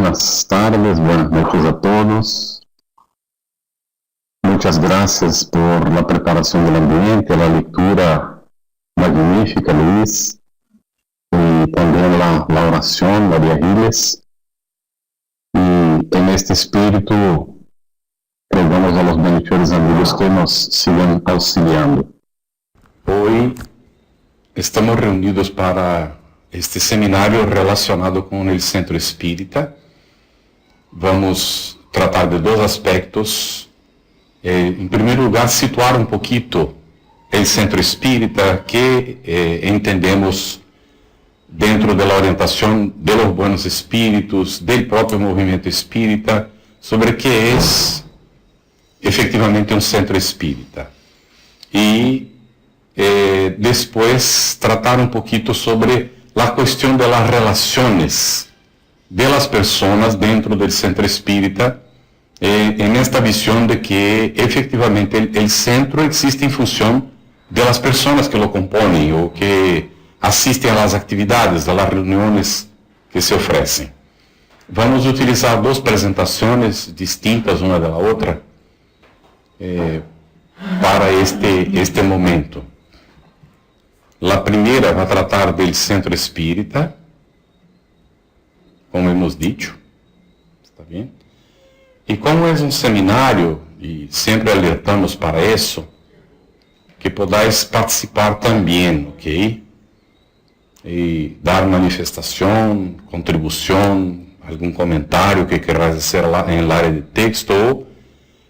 buenas tardes, buenas noches a todos. Muchas gracias por la preparación del ambiente, la lectura magnífica, Luis, y también la oración, la de Agiles. Y en este espíritu, rogamos a los benditos amigos que nos sigan auxiliando. Hoy estamos reunidos para este seminário relacionado com o Centro Espírita. Vamos tratar de dois aspectos. Em primeiro lugar, situar um pouquinho o Centro Espírita, que entendemos dentro da orientação de los buenos espíritos, do próprio movimento espírita, sobre o que é efetivamente um Centro Espírita. E depois tratar um pouquinho sobre a questão das relações de las pessoas dentro do Centro Espírita, em esta visão de que efetivamente o centro existe em função de las pessoas que lo compõem ou que assistem às atividades, às reuniões que se oferecem. Vamos utilizar duas apresentações distintas uma da outra para este momento. A primeira vai tratar do Centro Espírita, como hemos dicho, está bem? E como é um seminário, e sempre alertamos para isso, que podáis participar também, ok? E dar manifestação, contribuição, algum comentário que queiras fazer lá em área de texto ou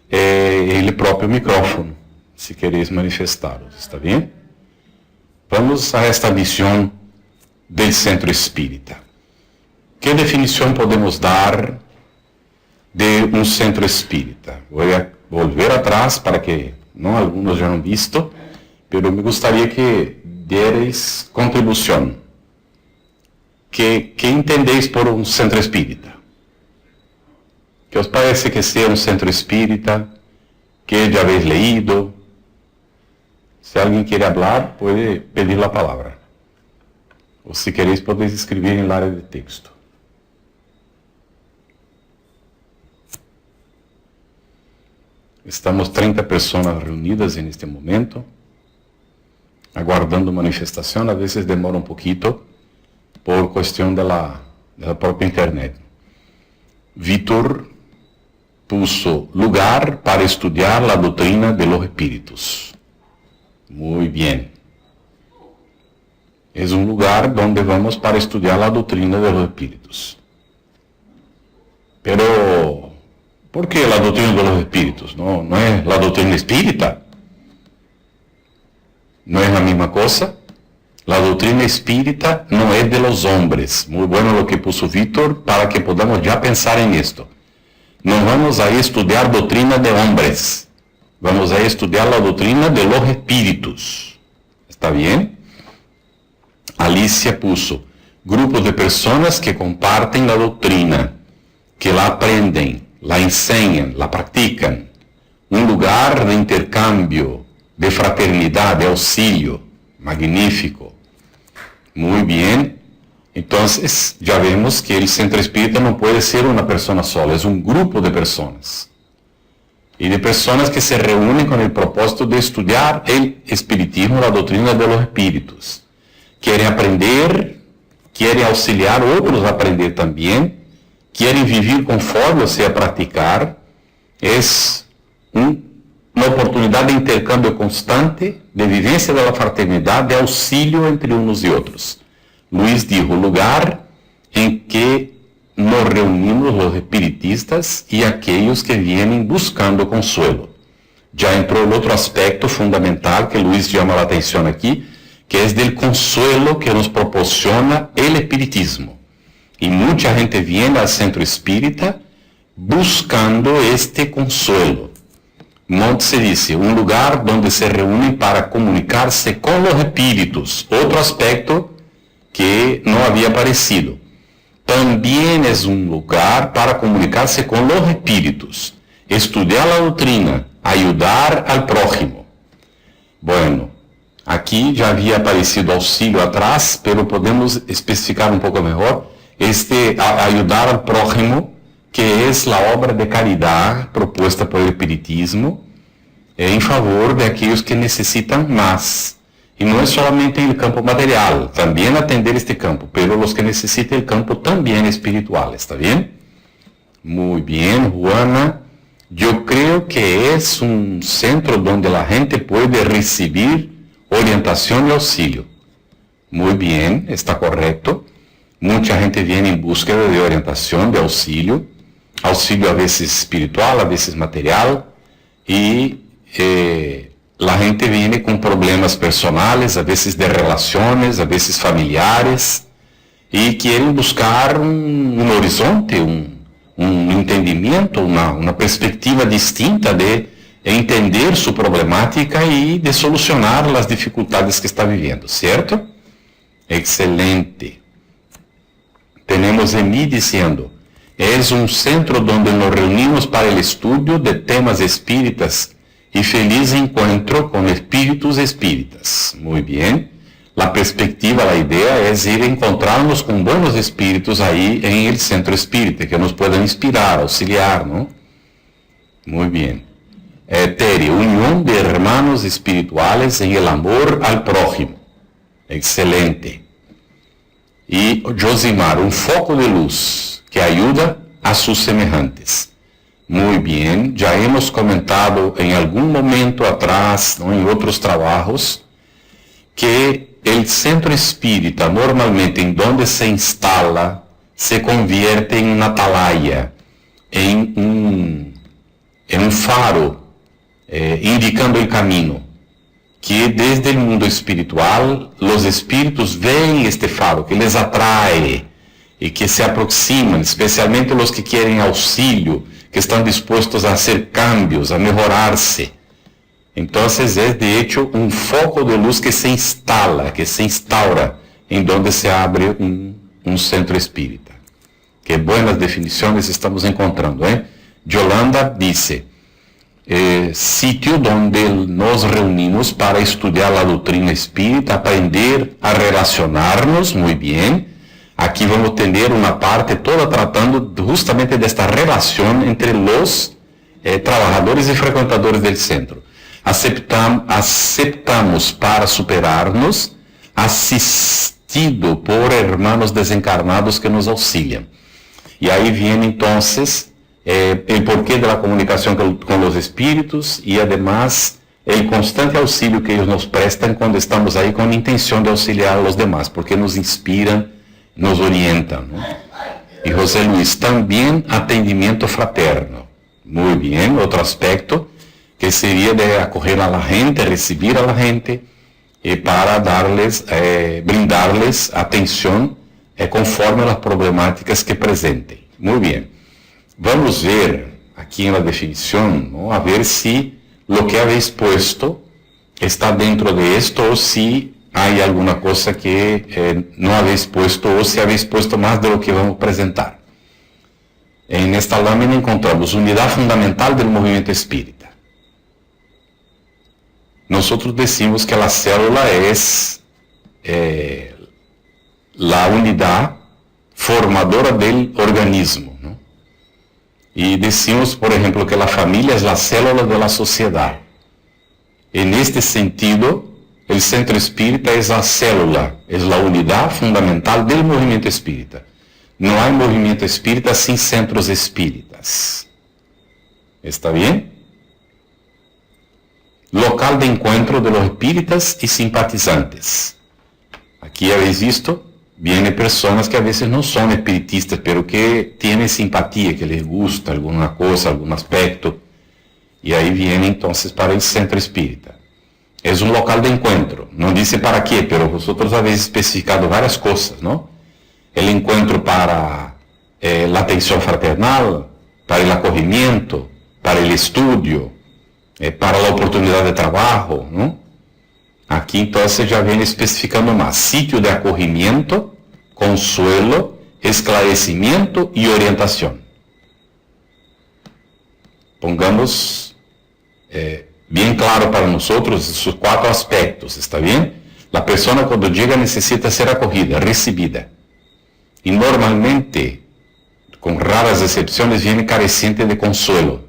ele próprio micrófono, se quereis manifestar-vos, está bem? Vamos a esta visão do Centro Espírita. Que definição podemos dar de um Centro Espírita? Vou volver atrás para que alguns já não visto, mas me gostaria que dereis contribuição. Que entendeis por um Centro Espírita? Que os parece que seja um Centro Espírita? Que já habéis leído? Se alguém quer falar, pode pedir a palavra. Ou se quereis, podeis escrever em área de texto. Estamos 30 pessoas reunidas neste momento, aguardando manifestação. A vezes demora um pouquinho por questão da própria internet. Vítor puso lugar para estudar a doutrina de los espíritos. Muito bem. É um lugar onde vamos para estudar a doutrina de los espíritos. Pero, ¿por qué la doutrina de los espíritos? ¿No es la doutrina espírita? ¿No es la misma cosa? La doutrina espírita no es de los hombres. Muy bueno lo que puso Víctor para que podamos ya pensar en esto. No vamos a estudiar doutrina de hombres. Vamos a estudar a doutrina de los espíritos. ¿Está bien? Alicia puso grupos de pessoas que compartem a doutrina, que la aprendem, la enseñan, la practican. Um lugar de intercâmbio, de fraternidade, de auxílio. Magnífico. Muito bem. Então, já vemos que o Centro Espírita não pode ser uma pessoa sola, é um grupo de pessoas. E de pessoas que se reúnem com o propósito de estudar o Espiritismo, a doutrina de los espíritos. Querem aprender, querem auxiliar outros a aprender também, querem viver conforme você a praticar. É uma oportunidade de intercâmbio constante, de vivência da fraternidade, de auxílio entre uns e outros. Luiz dijo, lugar em que nos reunimos os espiritistas e aqueles que vienen buscando consuelo. Já entrou outro aspecto fundamental que Luiz chama a atenção aqui, que é do consuelo que nos proporciona o espiritismo. E muita gente vem ao Centro Espírita buscando este consuelo. Monte se dice, um lugar onde se reúnem para comunicar-se com os espíritos. Outro aspecto que não havia aparecido. Também é um lugar para comunicar-se com os espíritos, estudar a doutrina, ajudar ao prójimo. Bueno, aqui já havia aparecido auxílio atrás, pero podemos especificar um pouco melhor. ayudar al prójimo, que es la obra de caridad propuesta por el Espiritismo en favor de aquellos que necesitan más. Y no es solamente en el campo material, también atender este campo, pero los que necesitan el campo también espiritual, ¿está bien? Muy bien, Juana. Yo creo que es un centro donde la gente puede recibir orientación y auxilio. Muy bien, está correcto. Mucha gente viene en búsqueda de orientación, de auxilio a veces espiritual, a veces material, y la gente viene con problemas personales, a veces de relaciones, a veces familiares, y quieren buscar un horizonte, un entendimiento, una perspectiva distinta de entender su problemática y de solucionar las dificultades que está viviendo, ¿cierto? Excelente. Tenemos Emi diciendo, es un centro donde nos reunimos para el estudio de temas espíritas y feliz encuentro con espíritus espíritas. Muy bien. La perspectiva, la idea es ir a encontrarnos con buenos espíritus ahí en el centro espírita, que nos puedan inspirar, auxiliar, ¿no? Muy bien. Teri, unión de hermanos espirituales en el amor al prójimo. Excelente. Y Josimar, un foco de luz que ayuda a sus semejantes. Muy bien, ya hemos comentado en algún momento atrás, ¿no?, en otros trabajos, que el centro espírita normalmente en donde se instala se convierte en una atalaya, en un faro indicando el camino, que desde el mundo espiritual los espíritus ven este faro, que les atrae y que se aproximan, especialmente los que quieren auxilio, que están dispuestos a hacer cambios, a mejorarse. Entonces es de hecho un foco de luz que se instala, que se instaura en donde se abre un centro espírita. Qué buenas definiciones estamos encontrando, ¿eh? Yolanda dice, sitio donde nos reunimos para estudiar la doctrina espírita, aprender a relacionarnos, muy bien. Aquí vamos a tener una parte toda tratando justamente de esta relación entre los trabajadores y frecuentadores del centro. Aceptamos para superarnos, asistido por hermanos desencarnados que nos auxilian. Y ahí viene entonces el porqué de la comunicación con los espíritus y además el constante auxilio que ellos nos prestan cuando estamos ahí con intención de auxiliar a los demás, porque nos inspiran, nos orientan, ¿no? Y José Luis, también atendimiento fraterno. Muy bien, otro aspecto que sería de acoger a la gente, recibir a la gente para brindarles atención conforme a las problemáticas que presenten. Muy bien. Vamos ver aquí en la definición, ¿no?, a ver si lo que habéis puesto está dentro de esto o si hay alguna cosa que no habéis puesto o si habéis puesto más de lo que vamos a presentar. En esta lámina encontramos unidad fundamental del movimiento espírita. Nosotros decimos que la célula es la unidad formadora del organismo, ¿no? Y decimos, por ejemplo, que la familia es la célula de la sociedad. En este sentido, el centro espírita es la célula, es la unidad fundamental del movimiento espírita. No hay movimiento espírita sin centros espíritas. ¿Está bien? Local de encuentro de los espíritas y simpatizantes. Aquí habéis visto, vienen personas que a veces no son espiritistas, pero que tienen simpatía, que les gusta alguna cosa, algún aspecto, y ahí vienen entonces para el centro espírita. Es un local de encuentro, no dice para qué, pero vosotros habéis especificado varias cosas, ¿no? El encuentro para la atención fraternal, para el acogimiento, para el estudio, para la oportunidad de trabajo, ¿no? Aquí entonces ya viene especificando más. Sitio de acogimiento, consuelo, esclarecimiento y orientación. Pongamos bien claro para nosotros esos 4 aspectos, ¿está bien? La persona cuando llega necesita ser acogida, recibida. Y normalmente, con raras excepciones, viene careciente de consuelo.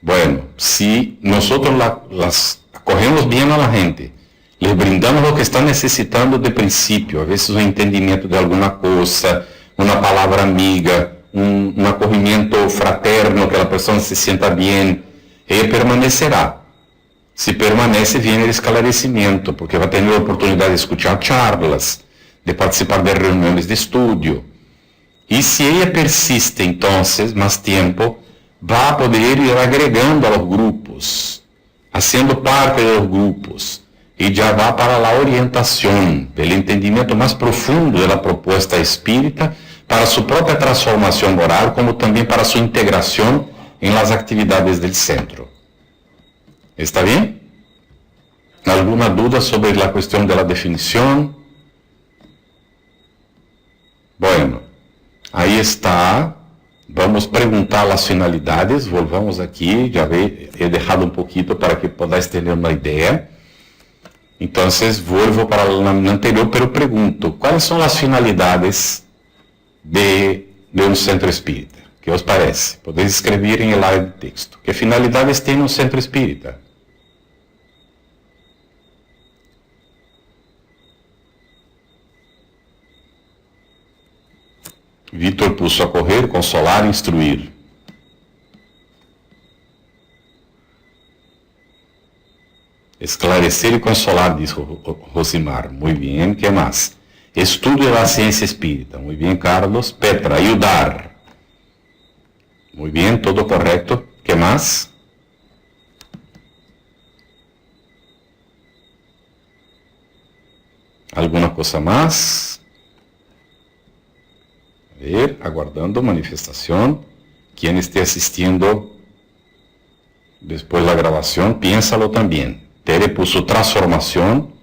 Bueno, si nosotros las acogemos bien a la gente, les brindamos lo que están necesitando de principio, a veces un entendimiento de alguna cosa, una palabra amiga, un acogimiento fraterno, que la persona se sienta bien, ella permanecerá. Si permanece, viene el esclarecimiento, porque va a tener la oportunidad de escuchar charlas, de participar de reuniones de estudio. Y si ella persiste, entonces, más tiempo, va a poder ir agregando a los grupos, haciendo parte de los grupos, y ya va para la orientación, el entendimiento más profundo de la propuesta espírita, para su propia transformación moral, como también para su integración en las actividades del centro. ¿Está bien? ¿Alguna duda sobre la cuestión de la definición? Bueno, ahí está. Vamos a preguntar las finalidades. Volvamos aquí. Ya he dejado un poquito para que podáis tener una idea. Entonces, vuelvo para la anterior, pero pregunto, ¿cuáles son las finalidades de un centro espírita? ¿Qué os parece? Podéis escribir en el área de texto. ¿Qué finalidades tiene un centro espírita? Víctor puso acolher, consolar, instruir. Esclarecer y consolar, dijo Rosimar. Muy bien, ¿qué más? Estudio de la ciencia espírita. Muy bien, Carlos. Petra, ayudar. Muy bien, todo correcto. ¿Qué más? ¿Alguna cosa más? A ver, aguardando manifestación. Quien esté asistiendo después de la grabación, piénsalo también. Tere puso transformación,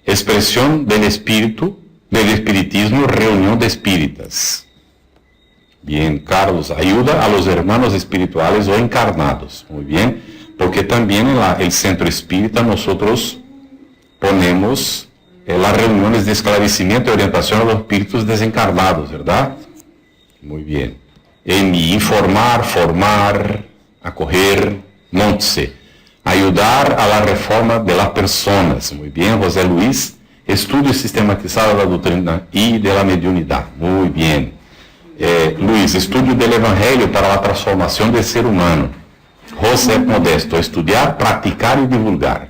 expresión del espíritu, del espiritismo, reunión de espíritas. Bien, Carlos, ayuda a los hermanos espirituales o encarnados. Muy bien, porque también en el centro espírita nosotros ponemos las reuniones de esclarecimiento y orientación a los espíritus desencarnados, ¿verdad? Muy bien. En informar, formar, acoger, monte-se. Ayudar a la reforma de las personas. Muy bien, José Luis. Estudio sistematizado de la doctrina y de la mediunidad. Muy bien. Luis, estudio del Evangelio para la transformación del ser humano. José Modesto, estudiar, practicar y divulgar.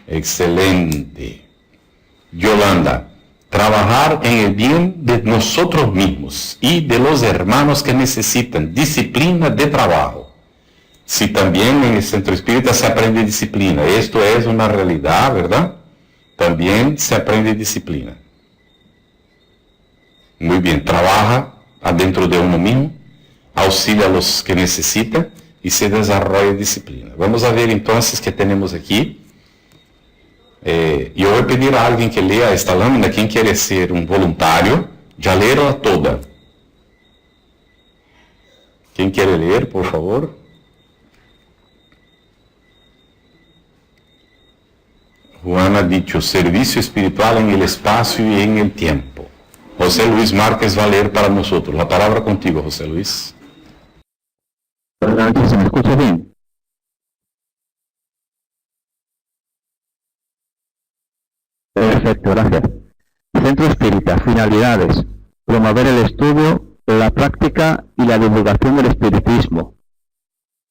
Excelente. Yolanda, trabajar en el bien de nosotros mismos y de los hermanos que necesitan disciplina de trabajo. Si también en el centro espírita se aprende disciplina, esto es una realidad, ¿verdad? También se aprende disciplina. Muy bien, trabaja adentro de uno mismo, auxilia a los que necesitan y se desarrolla disciplina. Vamos a ver entonces qué tenemos aquí. Yo voy a pedir a alguien que lea esta lámina. ¿Quién quiere ser un voluntario? Ya leerla toda. ¿Quién quiere leer, por favor? Juan ha dicho, servicio espiritual en el espacio y en el tiempo. José Luis Márquez va a leer para nosotros. La palabra contigo, José Luis. ¿Se me escucha bien? Perfecto, gracias. Centro Espírita, finalidades. Promover el estudio, la práctica y la divulgación del espiritismo.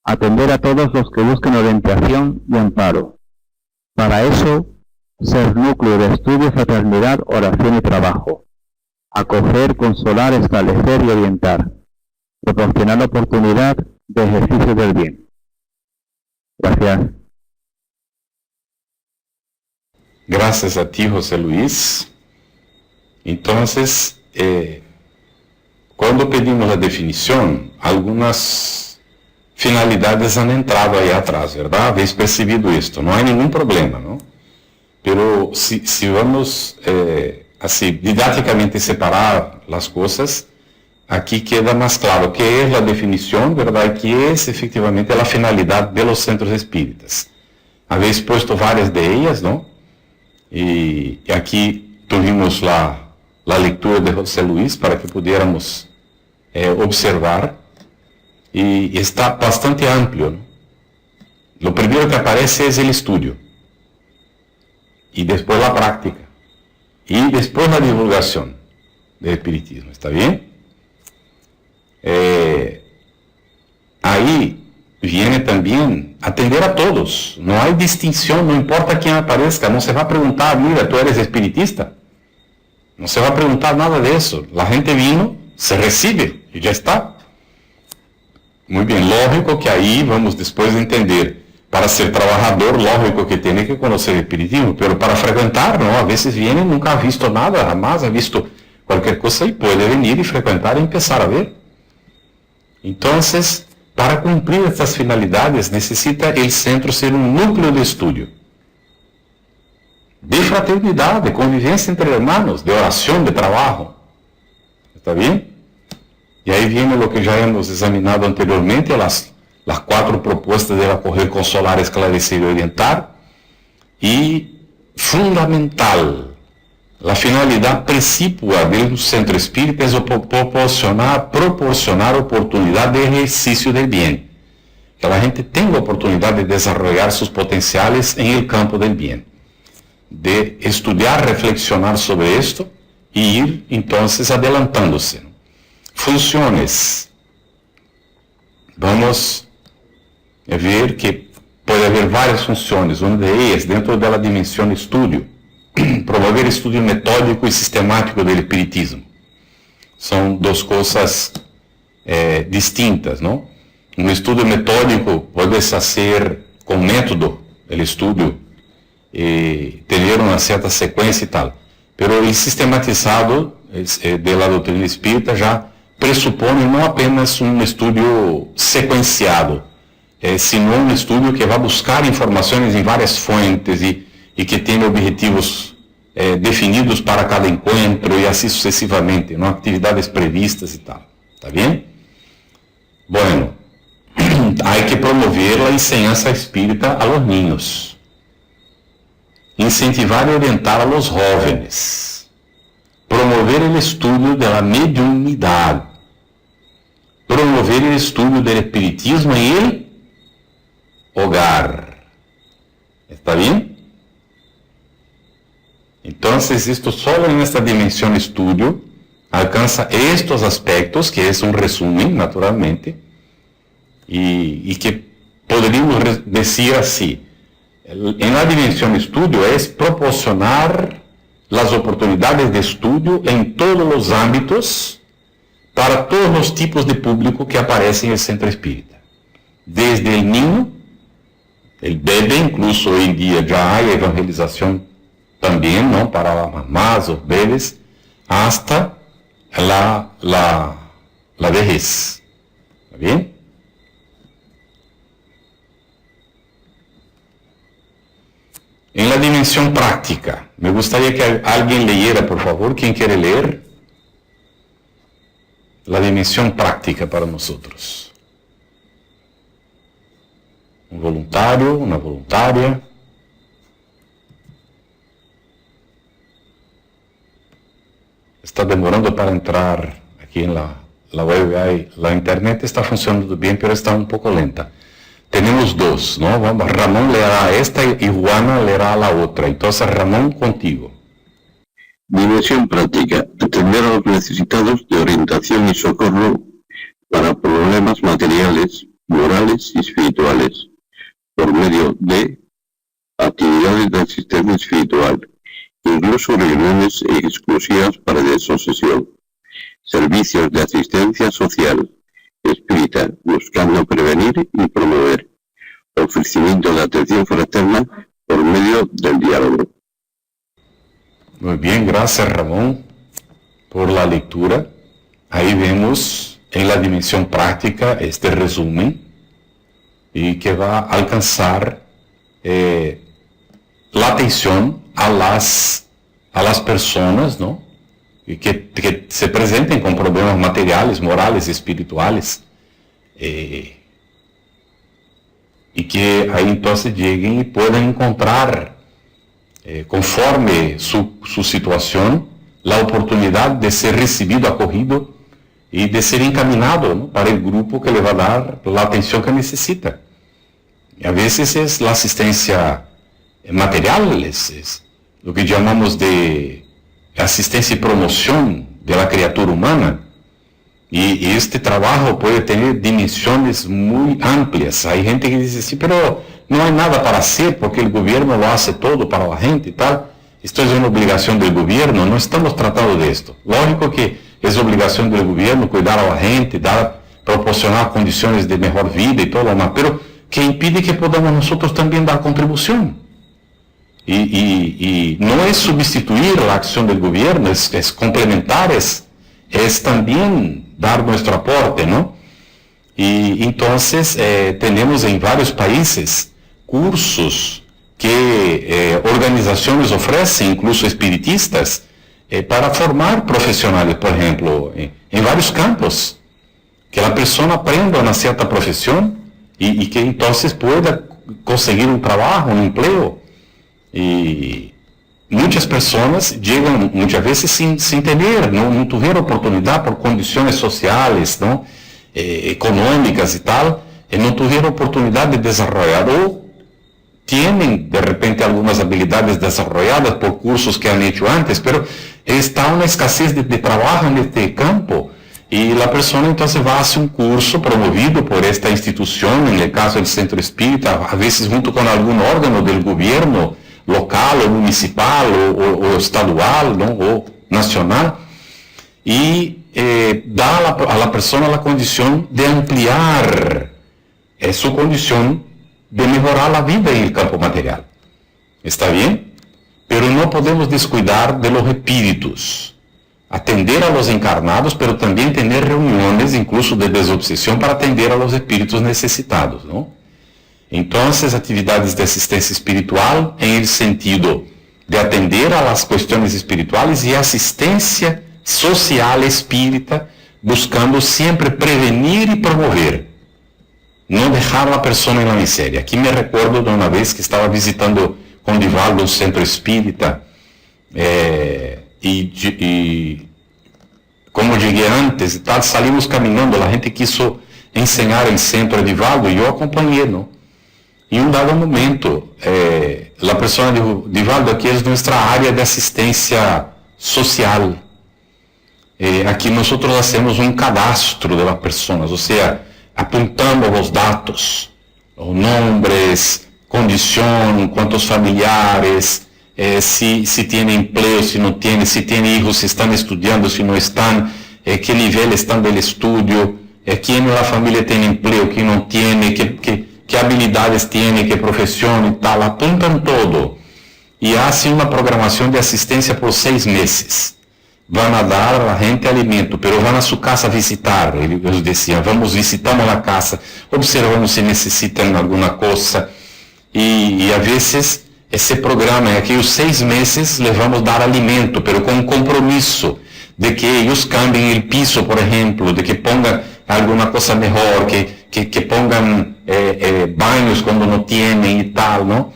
Atender a todos los que busquen orientación y amparo. Para eso, ser núcleo de estudio, fraternidad, oración y trabajo. Acoger, consolar, establecer y orientar. Proporcionar la oportunidad de ejercicio del bien. Gracias. Gracias a ti, José Luis. Entonces, cuando pedimos la definición, algunas finalidades han entrado ahí atrás, ¿verdad? Habéis percibido esto, no hay ningún problema, ¿no? Pero si vamos así didácticamente separar las cosas, aquí queda más claro qué es la definición, ¿verdad? Y qué es efectivamente la finalidad de los centros espíritas. Habéis puesto varias de ellas, ¿no? Y aquí tuvimos la lectura de José Luis para que pudiéramos observar, y está bastante amplio, ¿no? Lo primero que aparece es el estudio, y después la práctica, y después la divulgación del espiritismo, ¿está bien? Ahí viene también atender a todos, no hay distinción, no importa quién aparezca, no se va a preguntar, mira, tú eres espiritista, no se va a preguntar nada de eso, la gente vino, se recibe y ya está. Muy bien, lógico que ahí vamos después de entender, para ser trabajador, lógico que tiene que conocer el espiritismo, pero para frecuentar, ¿no? A veces viene, nunca ha visto nada, jamás ha visto cualquier cosa y puede venir y frecuentar y empezar a ver. Entonces, para cumplir estas finalidades, necesita el centro ser un núcleo de estudio, de fraternidad, de convivencia entre hermanos, de oración, de trabajo. ¿Está bien? Y ahí viene lo que ya hemos examinado anteriormente, las 4 propuestas del acoger, consolar, esclarecer y orientar. Y fundamental, la finalidad principal del centro espírita es proporcionar oportunidad de ejercicio del bien. Que la gente tenga oportunidad de desarrollar sus potenciales en el campo del bien. De estudiar, reflexionar sobre esto y ir entonces adelantándose. Funciones. Vamos a ver que puede haber varias funciones. Una de ellas, dentro de la dimensión estudio, promover estudio metódico y sistemático del espiritismo. Son 2 cosas distintas, ¿no? Un estudio metódico puedes hacer con método el estudio, tener una cierta secuencia y tal. Pero el sistematizado de la doutrina espírita ya presupone no apenas un estudio secuenciado, sino un estudio que va a buscar informaciones en varias fuentes y que tiene objetivos definidos para cada encuentro y así sucesivamente, ¿no? Actividades previstas y tal. ¿Está bien? Bueno, hay que promover la enseñanza espírita a los niños. Incentivar y orientar a los jóvenes. Promover el estudio de la mediunidad. Promover el estudio del espiritismo en el hogar. ¿Está bien? Entonces, esto solo en esta dimensión estudio alcanza estos aspectos, que es un resumen, naturalmente, y que podríamos decir así. En la dimensión estudio es proporcionar las oportunidades de estudio en todos los ámbitos para todos los tipos de público que aparecen en el centro espírita. Desde el niño, el bebé, incluso hoy en día ya hay evangelización también, ¿no? Para las mamás, los bebés, hasta la vejez. ¿Está bien? En la dimensión práctica, me gustaría que alguien leyera, por favor. ¿Quién quiere leer? La dimensión práctica para nosotros. Un voluntario, una voluntaria. Está demorando para entrar aquí en la web. La internet está funcionando bien, pero está un poco lenta. Tenemos 2, ¿no? Vamos, Ramón leerá esta y Juana leerá la otra. Entonces, Ramón, contigo. Dimensión práctica. Atender a los necesitados de orientación y socorro para problemas materiales, morales y espirituales, por medio de actividades del sistema espiritual, incluso reuniones exclusivas para desosesión, servicios de asistencia social espírita, buscando prevenir y promover, ofrecimiento de atención fraterna por medio del diálogo. Muy bien, gracias Ramón por la lectura. Ahí vemos en la dimensión práctica este resumen y que va a alcanzar la atención a las personas, ¿no? Y que se presenten con problemas materiales, morales, espirituales, y que ahí entonces lleguen y puedan encontrar, conforme su situación, a oportunidade de ser recebido, acolhido e de ser encaminado, ¿no?, para o grupo que lhe vai dar a atenção que necessita. E a vezes é a assistência material, es o que chamamos de assistência e promoção da criatura humana. E este trabalho pode ter dimensões muito amplias. Há gente que diz assim, pero não há nada para hacer porque o governo lo hace todo para a gente e tal. Isto é uma obrigação do governo, não estamos tratando disto. Lógico que é obrigação do governo cuidar a gente, proporcionar condições de melhor vida e todo, mas pero que impide que podamos nós também dar contribuição. E não é substituir a ação do governo, é complementar, é também dar nosso aporte, não? E então, temos em vários países cursos que organizações oferecem, incluso espiritistas, para formar profissionais, por exemplo, em vários campos, que a pessoa aprenda uma certa profissão e que então pueda conseguir um trabalho, um emprego. E muitas pessoas chegam muitas vezes sem ter, não tiveram oportunidade por condições sociais, não, econômicas e tal, e não tiveram oportunidade de desenvolver, ou têm de repente algumas habilidades desenvolvidas por cursos que han hecho antes, pero está uma escassez de trabalho neste campo, e a pessoa então vai fazer um curso promovido por esta instituição, no caso do Centro Espírita, a vezes junto com algum órgão do governo local, ou municipal, ou estadual, não, ou nacional, e dá à pessoa a condição de ampliar sua condição de melhorar a vida em campo material. ¿Está bem? Pero não podemos descuidar de los espíritus. Atender a los encarnados, pero também ter reuniões, incluso de desobsessão, para atender a los espíritus necessitados, não? Então, as atividades de assistência espiritual, em el sentido de atender a las questões espirituais e assistência social espírita, buscando sempre prevenir e promover. Não deixar a pessoa na miséria. Aqui me recordo de uma vez que estava visitando com Divaldo o Centro Espírita, e como cheguei antes e tal, saímos caminhando, a gente quis ensinar em Centro Divaldo e eu acompanhei, não? Em um dado momento, a pessoa de Divaldo aqui é nossa área de assistência social. Aqui nós fazemos um cadastro das pessoas, ou seja, apuntamos os dados, os nomes, condição, quantos familiares, se tem emprego, se não tem, se tem filhos, se estão estudando, se não estão, que nível estão do estudo, quem na família tem emprego, quem não tem, que habilidades tem, que profissão e tal, apuntam todo. E fazem uma programação de assistência por 6 meses. Vão a dar a gente alimento, pero vão a sua casa visitar. Eles diziam, vamos visitar a casa, observamos se necessitam alguma coisa. E a vezes, esse programa é que os 6 meses lhes vamos dar alimento, pero com compromisso de que eles cambiem o piso, por exemplo, de que ponham alguma coisa melhor, que ponham banhos quando não têm e tal, não?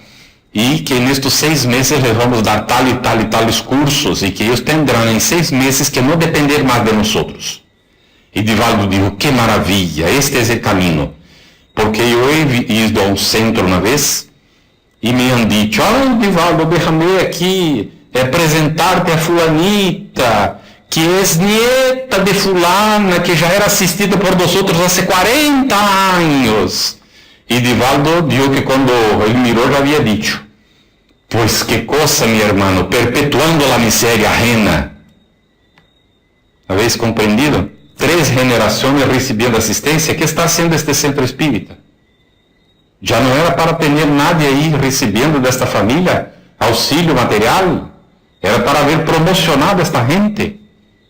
E que nestes 6 meses lhes vamos dar tal e tal e tales cursos, e que eles terão em 6 meses que não depender mais de nós. E Divaldo disse, que maravilha, este é o caminho. Porque eu he ido a um centro uma vez, e me han dicho, Divaldo, déjame aqui apresentar-te a fulanita, que é nieta de fulana, que já era assistida por nós há 40 anos. E Divaldo dijo que quando ele mirou já havia dicho, pois que coisa, meu irmão, perpetuando a miséria ajena. ¿Habéis compreendido? 3 generações recebendo assistência. Que está sendo este centro espírita? Já não era para ter nadie aí recebendo desta família auxílio material. Era para ver promocionado esta gente,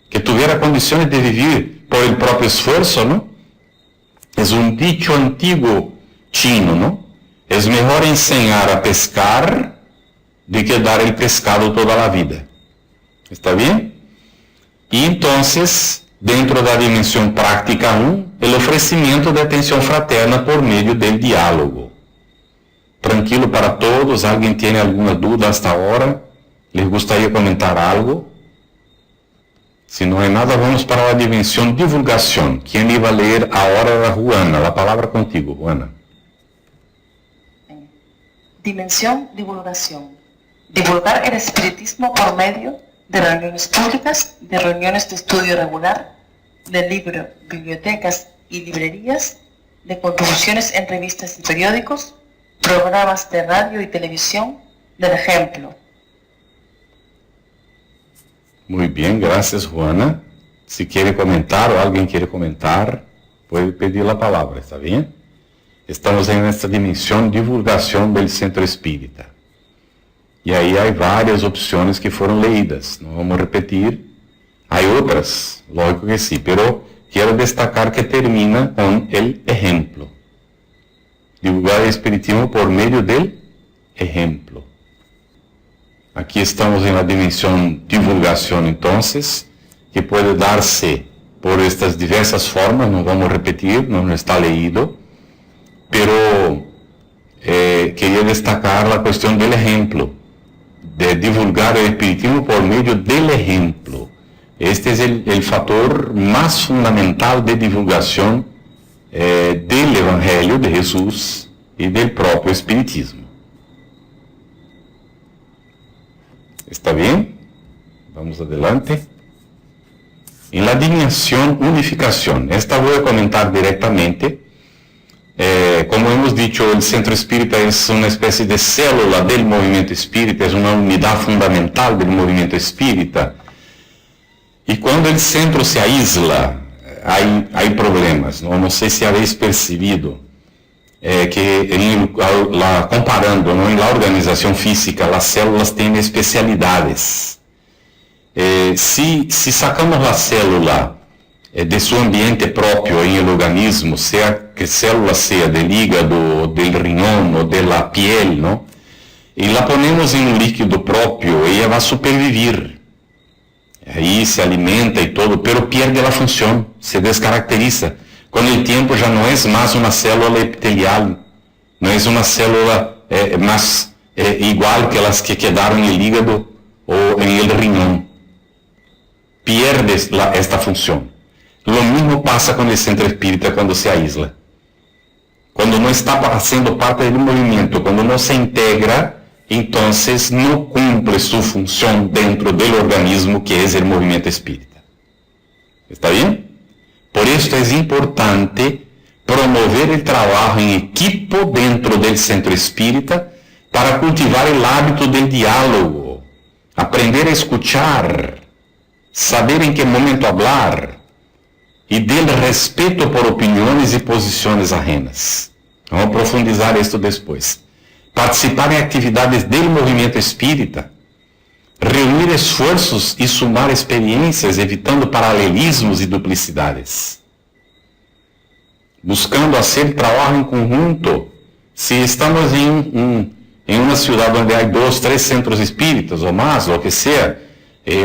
que tivera condições de viver por el próprio esforço, não? É um dicho antigo chino, não? É melhor ensinar a pescar do que dar el pescado toda a vida. ¿Está bem? E então, dentro da dimensão prática 1, o oferecimento de atenção fraterna por meio do diálogo. Tranquilo para todos? Alguém tem alguma dúvida hasta agora? Les gostaria de comentar algo? Si no hay nada, vamos para la dimensión divulgación. ¿Quién iba a leer ahora? Era Juana. La palabra contigo, Juana. Dimensión divulgación. Divulgar el espiritismo por medio de reuniones públicas, de reuniones de estudio regular, de libros, bibliotecas y librerías, de contribuciones en revistas y periódicos, programas de radio y televisión, del ejemplo. Muy bien, gracias, Juana. Si quiere comentar o alguien quiere comentar, puede pedir la palabra, ¿está bien? Estamos en esta dimensión divulgación del Centro Espírita. Y ahí hay varias opciones que fueron leídas. No vamos a repetir. Hay otras, lógico que sí, pero quiero destacar que termina con el ejemplo. Divulgar el espiritismo por medio del ejemplo. Aquí estamos en la dimensión divulgación, entonces, que puede darse por estas diversas formas, no vamos a repetir, no está leído, pero quería destacar la cuestión del ejemplo, de divulgar el espiritismo por medio del ejemplo. Este es el factor más fundamental de divulgación del Evangelio de Jesús y del propio espiritismo. ¿Está bien? Vamos adelante. En la dimensión unificación, esta voy a comentar directamente. Como hemos dicho, el Centro Espírita es una especie de célula del movimiento espírita, es una unidad fundamental del movimiento espírita. Y cuando el centro se aísla, hay problemas, ¿no? No sé si habéis percibido que comparando, ¿no? En la organización física, las células tienen especialidades. Si sacamos la célula de su ambiente propio en el organismo, sea que célula sea del hígado, del riñón o de la piel, ¿no? Y la ponemos en un líquido propio, ella va a supervivir. Ahí se alimenta y todo, pero pierde la función, se descaracteriza. Con el tiempo ya no es más una célula epitelial, no es una célula más igual que las que quedaron en el hígado o en el riñón. Pierde esta función. Lo mismo pasa con el Centro Espírita cuando se aísla. Cuando no está haciendo parte del movimiento, cuando no se integra, entonces no cumple su función dentro del organismo que es el movimiento espírita. ¿Está bien? Por esto es importante promover el trabajo en equipo dentro del Centro Espírita para cultivar el hábito del diálogo, aprender a escuchar, saber en qué momento hablar y del respeto por opiniones y posiciones ajenas. Vamos a profundizar esto después. Participar en actividades del movimiento espírita, reunir esfuerzos y sumar experiencias, evitando paralelismos y duplicidades. Buscando hacer trabajo en conjunto. Si estamos en una ciudad donde hay 2, 3 centros espíritas o más, lo que sea,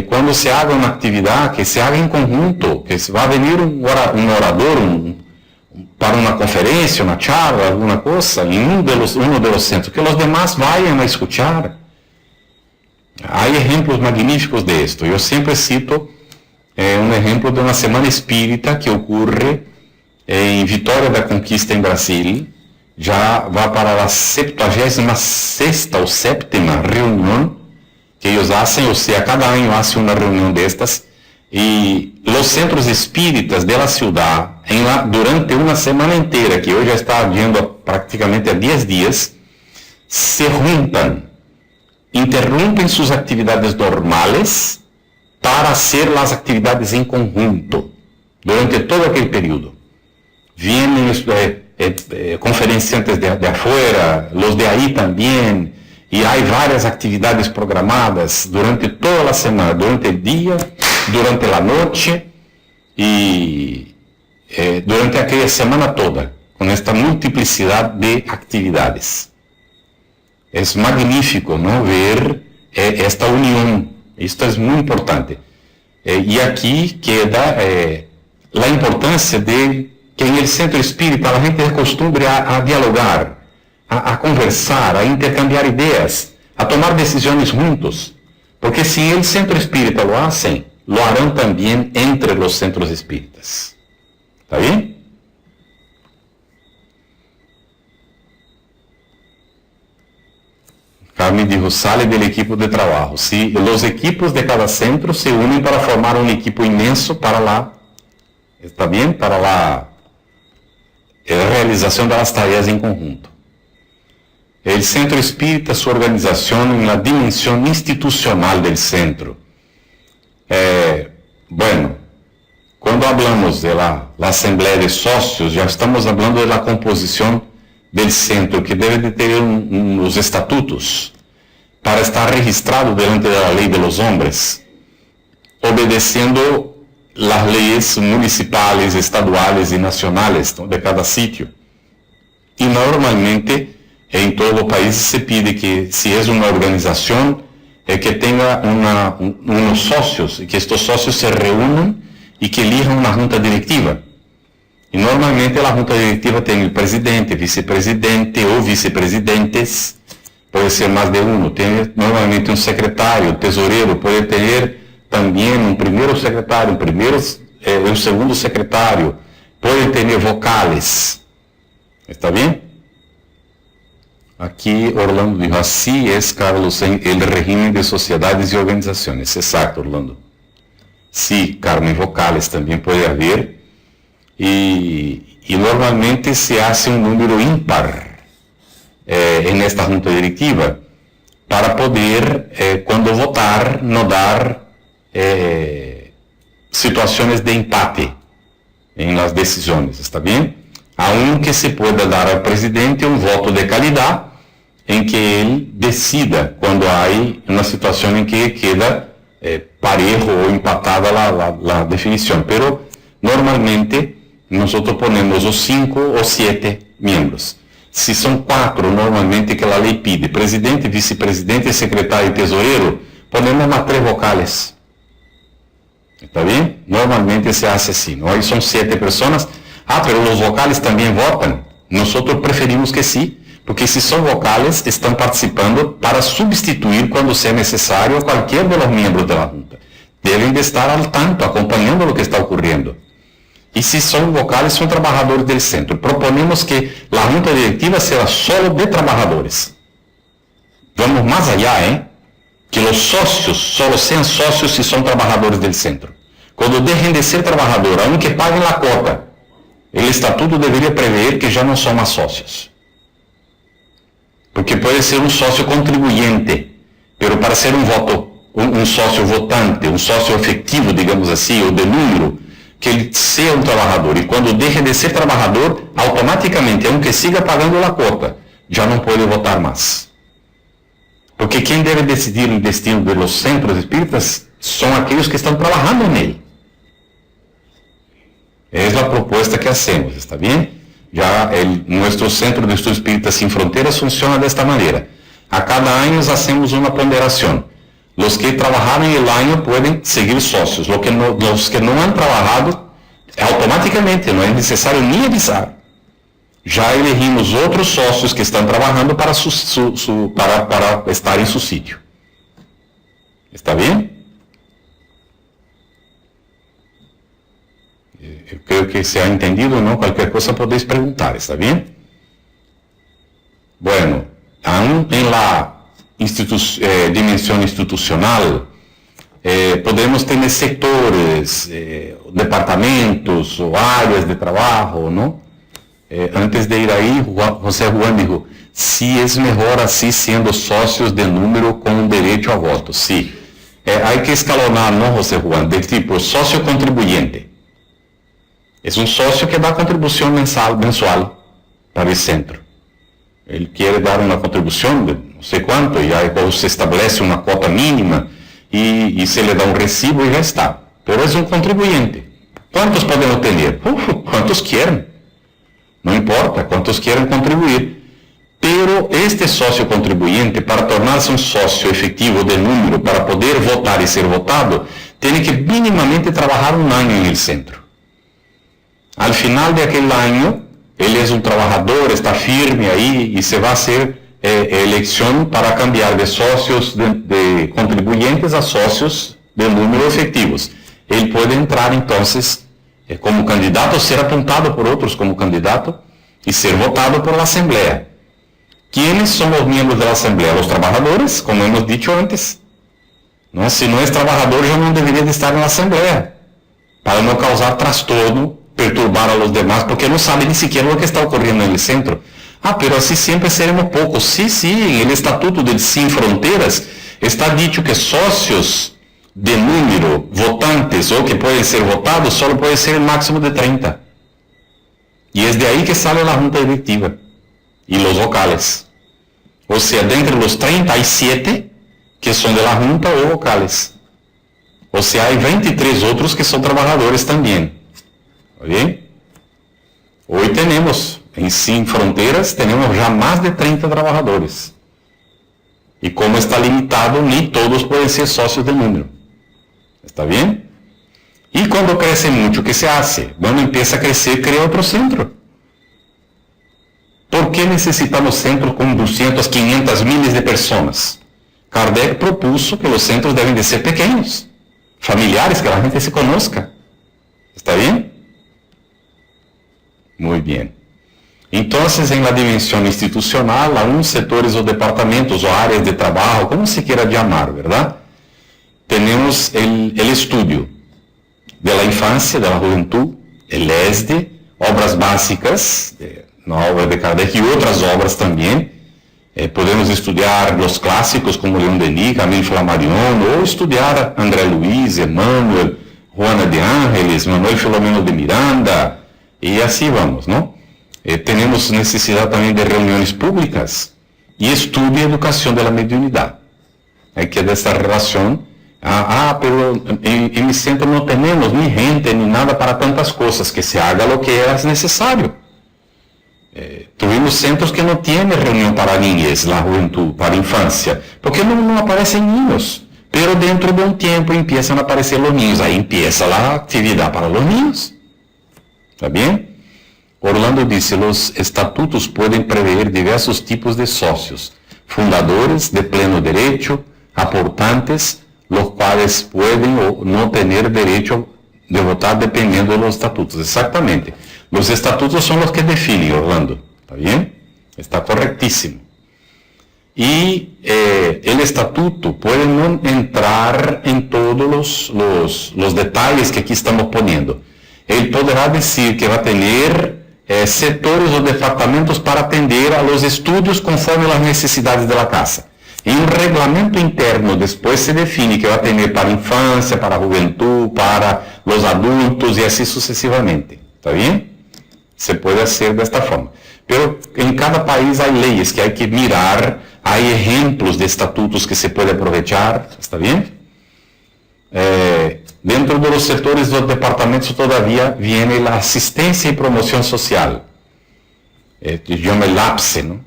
cuando se haga una actividad, que se haga en conjunto, que va a venir un orador, para una conferencia, una charla, alguna cosa, en uno de los centros, que los demás vayan a escuchar. Hay ejemplos magníficos de esto. Yo siempre cito un ejemplo de una semana espírita que ocurre en Vitória da Conquista, en Brasil. Ya va para la 76ª o 7ª reunión que ellos hacen, o sea, cada año hacen una reunión de estas. Y los centros espíritas de la ciudad, durante una semana entera, que hoy ya está yendo prácticamente a 10 días, se juntan, interrumpen sus actividades normales para hacer las actividades en conjunto, durante todo aquel periodo. Vienen conferenciantes de afuera, los de ahí también, y hay varias actividades programadas durante toda la semana, durante el día, durante la noche y durante aquella semana toda, con esta multiplicidad de actividades. Es magnífico, ¿no?, ver esta unión. Esto es muy importante. Y aquí queda la importancia de que en el Centro Espírita la gente acostumbre a dialogar, a conversar, a intercambiar ideas, a tomar decisiones juntos. Porque si el Centro Espírita lo hacen, lo harán también entre los centros espíritas. ¿Está bien? Carmen dijo, sale del equipo de trabajo. Sí, los equipos de cada centro se unen para formar un equipo inmenso para la, ¿está bien? Para la realización de las tareas en conjunto. El centro espírita, su organización en la dimensión institucional del centro. Bueno, cuando hablamos de la asamblea de socios, ya estamos hablando de la composición del centro, que debe de tener unos estatutos para estar registrado delante de la ley de los hombres, obedeciendo las leyes municipales, estaduales y nacionales, ¿no?, de cada sitio. Y normalmente en todo el país se pide que, si es una organización, que tenga unos socios, y que estos socios se reúnan y que elijan una junta directiva. Y normalmente la junta directiva tiene el presidente, vicepresidente o vicepresidentes, puede ser más de uno, tiene normalmente un secretario, tesorero, puede tener también un primero secretario, un segundo secretario, puede tener vocales. ¿Está bien? Aquí Orlando dijo, así es, Carlos, en el régimen de sociedades y organizaciones. Exacto, Orlando. Sí, Carmen, vocales también puede haber. Y normalmente se hace un número ímpar en esta junta directiva para poder, cuando votar, no dar situaciones de empate en las decisiones. ¿Está bien? Aunque se pueda dar al presidente un voto de calidad en que él decida cuando hay una situación en que queda parejo o empatada la definición. Pero normalmente nosotros ponemos los 5 o 7 miembros. Si son 4 normalmente que la ley pide, presidente, vicepresidente, secretario y tesorero, ponemos más 3 vocales. ¿Está bien? Normalmente se hace así, ¿no? Ahí son 7 personas. Ah, pero los vocales también votan. Nosotros preferimos que sí, porque si son vocales, están participando para sustituir cuando sea necesario a cualquier de los miembros de la Junta. Deben de estar al tanto, acompañando lo que está ocurriendo. Y si son vocales, son trabajadores del centro. Proponemos que la Junta Directiva sea solo de trabajadores. Vamos más allá, que los socios solo sean socios si son trabajadores del centro. Cuando dejen de ser trabajadores, aunque paguen la cuota, el estatuto debería prever que ya no son más socios. Porque puede ser un socio contribuyente, pero para ser un socio votante, un socio efectivo, digamos así, o de número, que ele seja um trabalhador. E quando deixa de ser trabalhador, automaticamente, aunque siga pagando a cota, já não pode votar mais. Porque quem deve decidir o destino dos centros espíritas são aqueles que estão trabalhando nele. Essa é a proposta que hacemos, ¿está bien? Ya nuestro Centro de Estudios Espíritas Sin Fronteras funciona de esta manera. A cada año hacemos una ponderación. Los que trabajaron el año pueden seguir socios. Los que no han trabajado, automáticamente, no es necesario ni avisar. Ya elegimos otros socios que están trabajando para estar en su sitio. ¿Está bien? Eu creio que se ha entendido, ¿no? Cualquier cosa podéis preguntar, ¿está bien? Bueno, aún en la dimensión institucional, podemos tener sectores, departamentos o áreas de trabajo, ¿no? Antes de ir ahí, José Juan dijo, sí es mejor así siendo socios de número con derecho a voto. Sí, hay que escalonar, ¿no, José Juan? De tipo socio contribuyente. Es un socio que da contribución mensual para el centro. Él quiere dar una contribución de no sé cuánto, y ahí se establece una cuota mínima y se le da un recibo y ya está. Pero es un contribuyente. ¿Cuántos podemos tener? ¿Cuántos quieren? No importa, cuántos quieren contribuir. Pero este socio contribuyente, para tornarse un socio efectivo de número, para poder votar y ser votado, tiene que mínimamente trabajar un año en el centro. Al final de aquel año, él es un trabajador, está firme ahí y se va a hacer elección para cambiar de socios de contribuyentes a socios de número efectivos. Ele pode entrar, então, como candidato, ser apontado por outros como candidato e ser votado por la Asamblea. ¿Quiénes son los miembros de la Asamblea? Los trabajadores, como hemos dicho antes. ¿No? Si no es trabajador, yo no debería de estar en la Asamblea, para no causar trastorno, perturbar a los demás, porque no sabe ni siquiera lo que está ocurriendo en el centro. Ah, pero así siempre seremos pocos. Sí, en el Estatuto de Sin Fronteras está dicho que socios de número, votantes o que pueden ser votados, solo puede ser el máximo de 30. Y es de ahí que sale la Junta Directiva y los vocales. O sea, de entre los 30 hay 7 que son de la Junta o vocales. O sea, hay 23 otros que son trabajadores también. ¿Está bien? Hoy tenemos, en Sin Fronteras, tenemos ya más de 30 trabajadores. Y como está limitado, ni todos pueden ser socios del número. ¿Está bien? Y cuando crece mucho, ¿qué se hace? Bueno, empieza a crecer, crea otro centro. ¿Por qué necesitamos centros con 200, 500, miles de personas? Kardec propuso que los centros deben de ser pequeños, familiares, que la gente se conozca. ¿Está bien? Muy bien. Entonces, en la dimensión institucional, aún sectores o departamentos o áreas de trabajo, como se quiera llamar, ¿verdad? Tenemos el estudio de la infancia, de la juventud, el ESDE, obras básicas, la obra de Kardec y otras obras también. Podemos estudiar los clásicos como León Denis, Camille Flammarion, o estudiar André Luiz, Emmanuel, Juana de Ángeles, Manuel Filomeno de Miranda, y así vamos, ¿no? Tenemos necesidad también de reuniones públicas y estudio y educación de la mediunidad. Hay que de esta relación. Pero en mi centro no tenemos ni gente ni nada para tantas cosas, que se haga lo que es necesario. Tuvimos centros que no tienen reunión para niñez, la juventud, para infancia, porque no aparecen niños, pero dentro de un tiempo empiezan a aparecer los niños, ahí empieza la actividad para los niños. ¿Está bien? Orlando dice, los estatutos pueden prever diversos tipos de socios, fundadores de pleno derecho, aportantes, los cuales pueden o no tener derecho de votar dependiendo de los estatutos. Exactamente. Los estatutos son los que definen, Orlando. ¿Está bien? Está correctísimo. Y el estatuto puede no entrar en todos los detalles que aquí estamos poniendo. Él podrá decir que va a tener sectores o departamentos para atender a los estudios conforme las necesidades de la casa. En un reglamento interno después se define que va a tener para infancia, para juventud, para los adultos y así sucesivamente. ¿Está bien? Se puede hacer de esta forma. Pero en cada país hay leyes que hay que mirar, hay ejemplos de estatutos que se puede aprovechar. ¿Está bien? Dentro de los sectores de los departamentos todavía viene la asistencia y promoción social. Se llama el APSE, ¿no?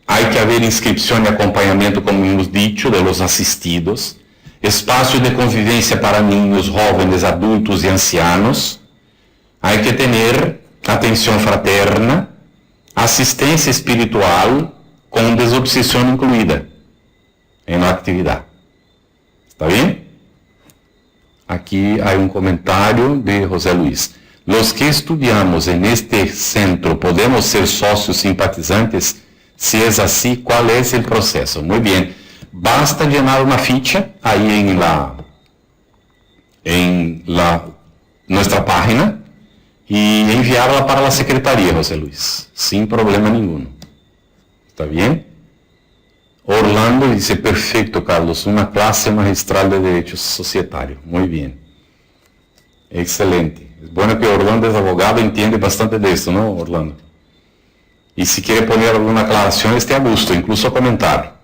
Hay que haber inscripción y acompañamiento, como hemos dicho, de los asistidos, espacio de convivencia para niños, jóvenes, adultos y ancianos. Hay que tener atención fraterna, asistencia espiritual con desobsesión incluida en la actividad. ¿Está bien? Aquí hay un comentario de José Luis. Los que estudiamos en este centro, ¿podemos ser socios simpatizantes? Si es así, ¿cuál es el proceso? Muy bien. Basta llenar una ficha ahí en nuestra página y enviarla para la secretaría, José Luis, sin problema ninguno. ¿Está bien? Orlando dice, perfecto, Carlos, una clase magistral de Derecho Societario. Muy bien. Excelente. Es bueno que Orlando es abogado, entiende bastante de esto, ¿no, Orlando? Y si quiere poner alguna aclaración, esté a gusto, incluso comentar.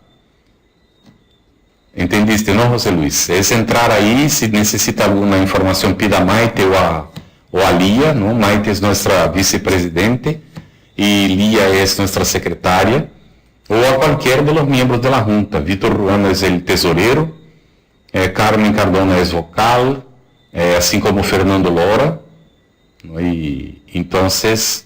¿Entendiste, no, José Luis? Es entrar ahí, si necesita alguna información, pida a Maite o a Lía, ¿no? Maite es nuestra vicepresidente y Lía es nuestra secretaria, o a cualquier de los miembros de la Junta. Víctor Ruano es el tesorero, Carmen Cardona es vocal, así como Fernando Lora, ¿no? Y entonces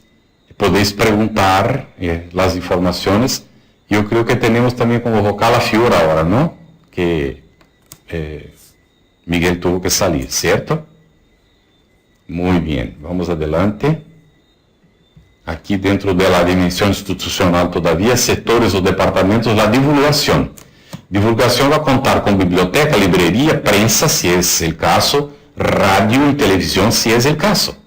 podéis preguntar las informaciones. Yo creo que tenemos también como vocal a Fiora ahora, ¿no? Que Miguel tuvo que salir, ¿cierto? Muy bien, vamos adelante. Aquí dentro de la dimensión institucional todavía, sectores o departamentos, la divulgación. Divulgación va a contar con biblioteca, librería, prensa, si es el caso, radio y televisión, si es el caso.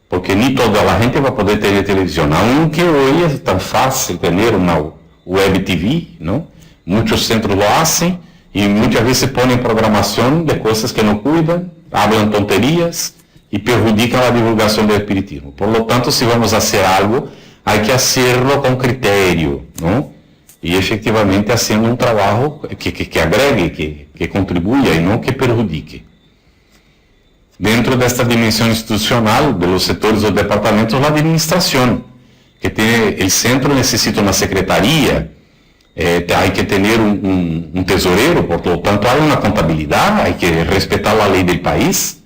Porque ni toda la gente va a poder tener televisión, aunque hoy es tan fácil tener una web TV, ¿no? Muchos centros lo hacen y muchas veces ponen programación de cosas que no cuidan, hablan tonterías y perjudican la divulgación del espiritismo. Por lo tanto, si vamos a hacer algo, hay que hacerlo con criterio, ¿no? Y efectivamente haciendo un trabajo que agregue, que contribuya y no que perjudique. Dentro de esta dimensión institucional de los sectores o departamentos, la administración, que tiene el centro necesita una secretaría, hay que tener un tesorero, por lo tanto hay una contabilidad, hay que respetar la ley del país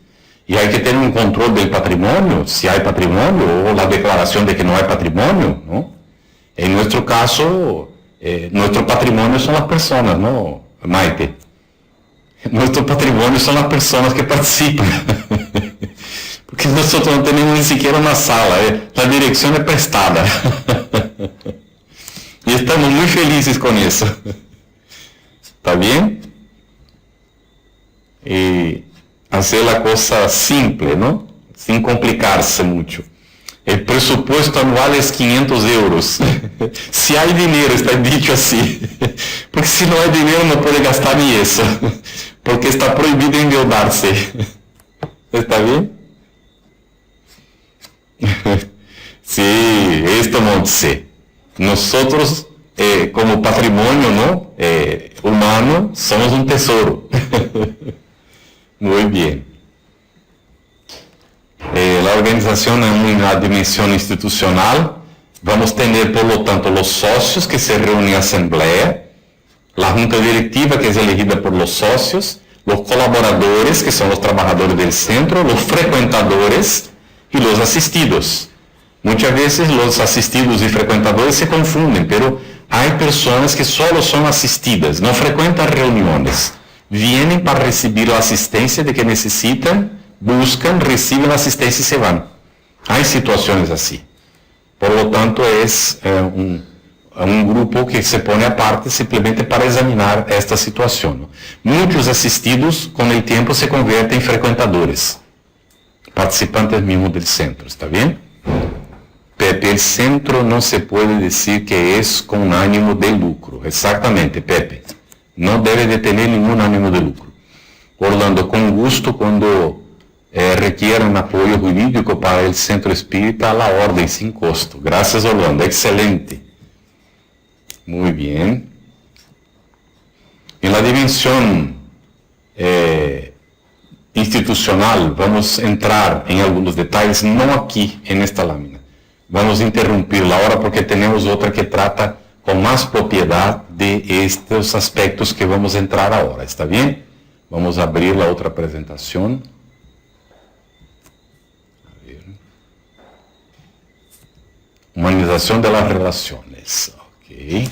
y hay que tener un control del patrimonio, si hay patrimonio o la declaración de que no hay patrimonio, ¿no? En nuestro caso, nuestro patrimonio son las personas, ¿no, Maite? Nuestro patrimonio son las personas que participan. Porque nosotros no tenemos ni siquiera una sala, la dirección es prestada. Y estamos muy felices con eso. ¿Está bien? Y hacer la cosa simple, ¿no? Sin complicarse mucho. El presupuesto anual es 500 euros. Si hay dinero, está dicho así. Porque si no hay dinero no puede gastar ni eso. Porque está prohibido endeudarse. ¿Está bien? Sí, esto no sé. Nosotros, como patrimonio, ¿no? Humano, somos un tesoro. Muy bien. La organización en una dimensión institucional, vamos a tener, por lo tanto, los socios que se reúnen en asamblea, la junta directiva que es elegida por los socios, los colaboradores que son los trabajadores del centro, los frecuentadores y los asistidos. Muchas veces los asistidos y frecuentadores se confunden, pero hay personas que solo son asistidas, no frecuentan reuniones, vienen para recibir la asistencia de que necesitan, buscan, reciben la asistencia y se van. Hay situaciones así. Por lo tanto, es un grupo que se pone aparte simplemente para examinar esta situación. Muchos asistidos, con el tiempo, se convierten en frecuentadores, participantes mismos del centro. ¿Está bien? Pepe, el centro no se puede decir que es con ánimo de lucro. Exactamente, Pepe. No debe de tener ningún ánimo de lucro. Orlando, con gusto, cuando requieran apoyo jurídico para el centro espírita, a la orden, sin costo. Gracias, Orlando. Excelente. Muy bien. En la dimensión institucional, vamos a entrar en algunos detalles, no aquí, en esta lámina. Vamos a interrumpirla ahora porque tenemos otra que trata con más propiedad de estos aspectos que vamos a entrar ahora. ¿Está bien? Vamos a abrir la otra presentación. A ver. Humanización de las relaciones. Ok.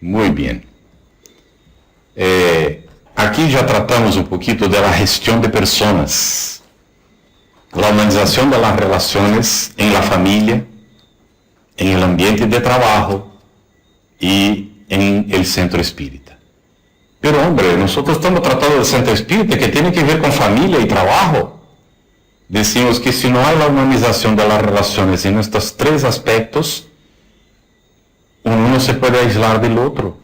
Muy bien. Aquí ya tratamos un poquito de la gestión de personas. La humanización de las relaciones en la familia, en el ambiente de trabajo y en el centro espírita. Pero hombre, nosotros estamos tratando del centro espírita que tiene que ver con familia y trabajo. Decimos que si no hay la humanización de las relaciones en estos tres aspectos, uno no se puede aislar del otro,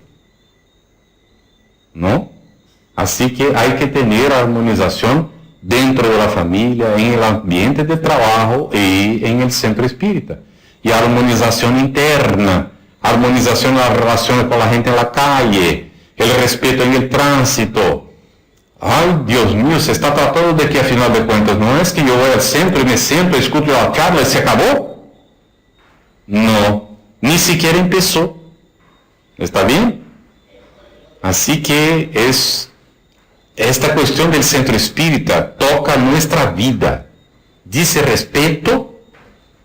¿no? Así que hay que tener armonización dentro de la familia, en el ambiente de trabajo y en el centro espírita. Y armonización interna, armonización de las relaciones con la gente en la calle, el respeto en el tránsito. Ay, Dios mío, se está tratando de que a final de cuentas no es que yo voy al centro y me siento, escucho la charla y se acabó. No, ni siquiera empezó. ¿Está bien? Así que esta cuestión del centro espírita toca nuestra vida, dice respeto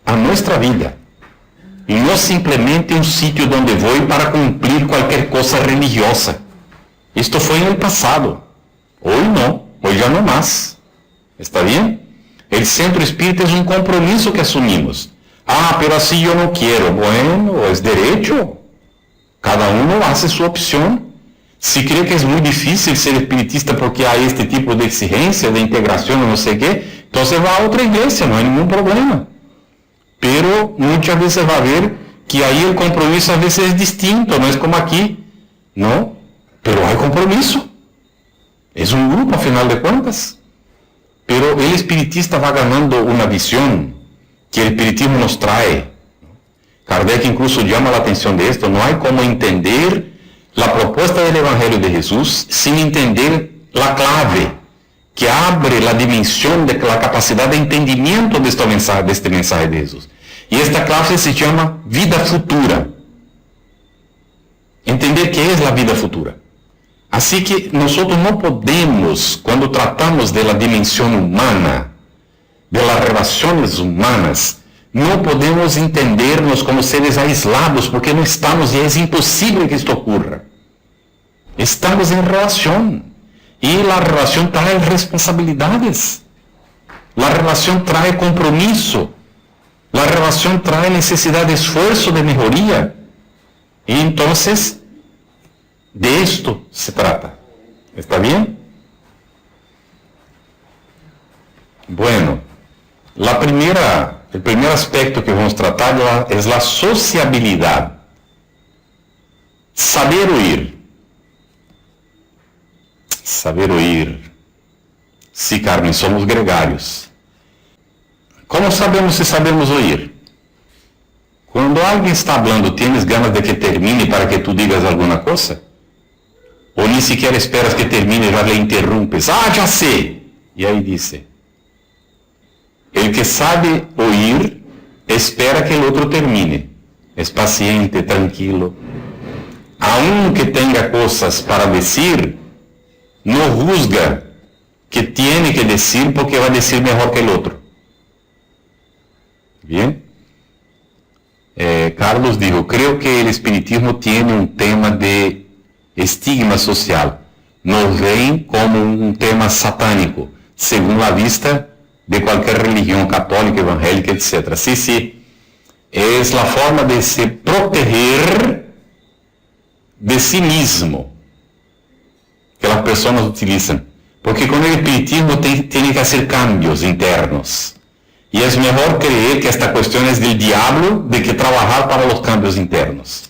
a nuestra vida, y no simplemente un sitio donde voy para cumplir cualquier cosa religiosa. Esto fue en el pasado. Hoy no, hoy ya no más. ¿Está bien? El centro espírita es un compromiso que asumimos. Ah, pero así yo no quiero. Bueno, es derecho. Cada uno hace su opción. Si cree que es muy difícil ser espiritista porque hay este tipo de exigencia, de integración o no sé qué, entonces va a otra iglesia, no hay ningún problema. Pero muchas veces va a ver que ahí el compromiso a veces es distinto, no es como aquí, ¿no? Pero hay compromiso. Es un grupo a final de cuentas. Pero el espiritista va ganando una visión que el espiritismo nos trae. Kardec incluso llama la atención de esto. No hay como entender la propuesta del Evangelio de Jesús sin entender la clave que abre la dimensión de la capacidad de entendimiento de este mensaje de Jesús. Y esta clave se llama vida futura. Entender qué es la vida futura. Así que nosotros no podemos, cuando tratamos de la dimensión humana, de las relaciones humanas, no podemos entendernos como seres aislados, porque no estamos y es imposible que esto ocurra. Estamos en relación. Y la relación trae responsabilidades. La relación trae compromiso. La relación trae necesidad de esfuerzo, de mejoría. Y entonces, de esto se trata. ¿Está bien? Bueno, el primer aspecto que vamos a tratar es la sociabilidad. Saber oír. Saber oír. Sí, Carmen, somos gregarios. ¿Cómo sabemos si sabemos oír? Cuando alguien está hablando, ¿tienes ganas de que termine para que tú digas alguna cosa? ¿O ni siquiera esperas que termine y ya le interrumpes? Ah, ya sé. Y ahí dice. El que sabe oír, espera que el otro termine. Es paciente, tranquilo. Aunque tenga cosas para decir, no juzga que tiene que decir porque va a decir mejor que el otro. Bien. Carlos dijo, creo que el espiritismo tiene un tema de estigma social. Nos ven como un tema satánico, según la vista de cualquier religión católica, evangélica, etc. Sí, sí. Es la forma de se proteger de sí mismo que las personas utilizan. Porque con el espiritismo tiene que hacer cambios internos. Y es mejor creer que esta cuestión es del diablo de que trabajar para los cambios internos.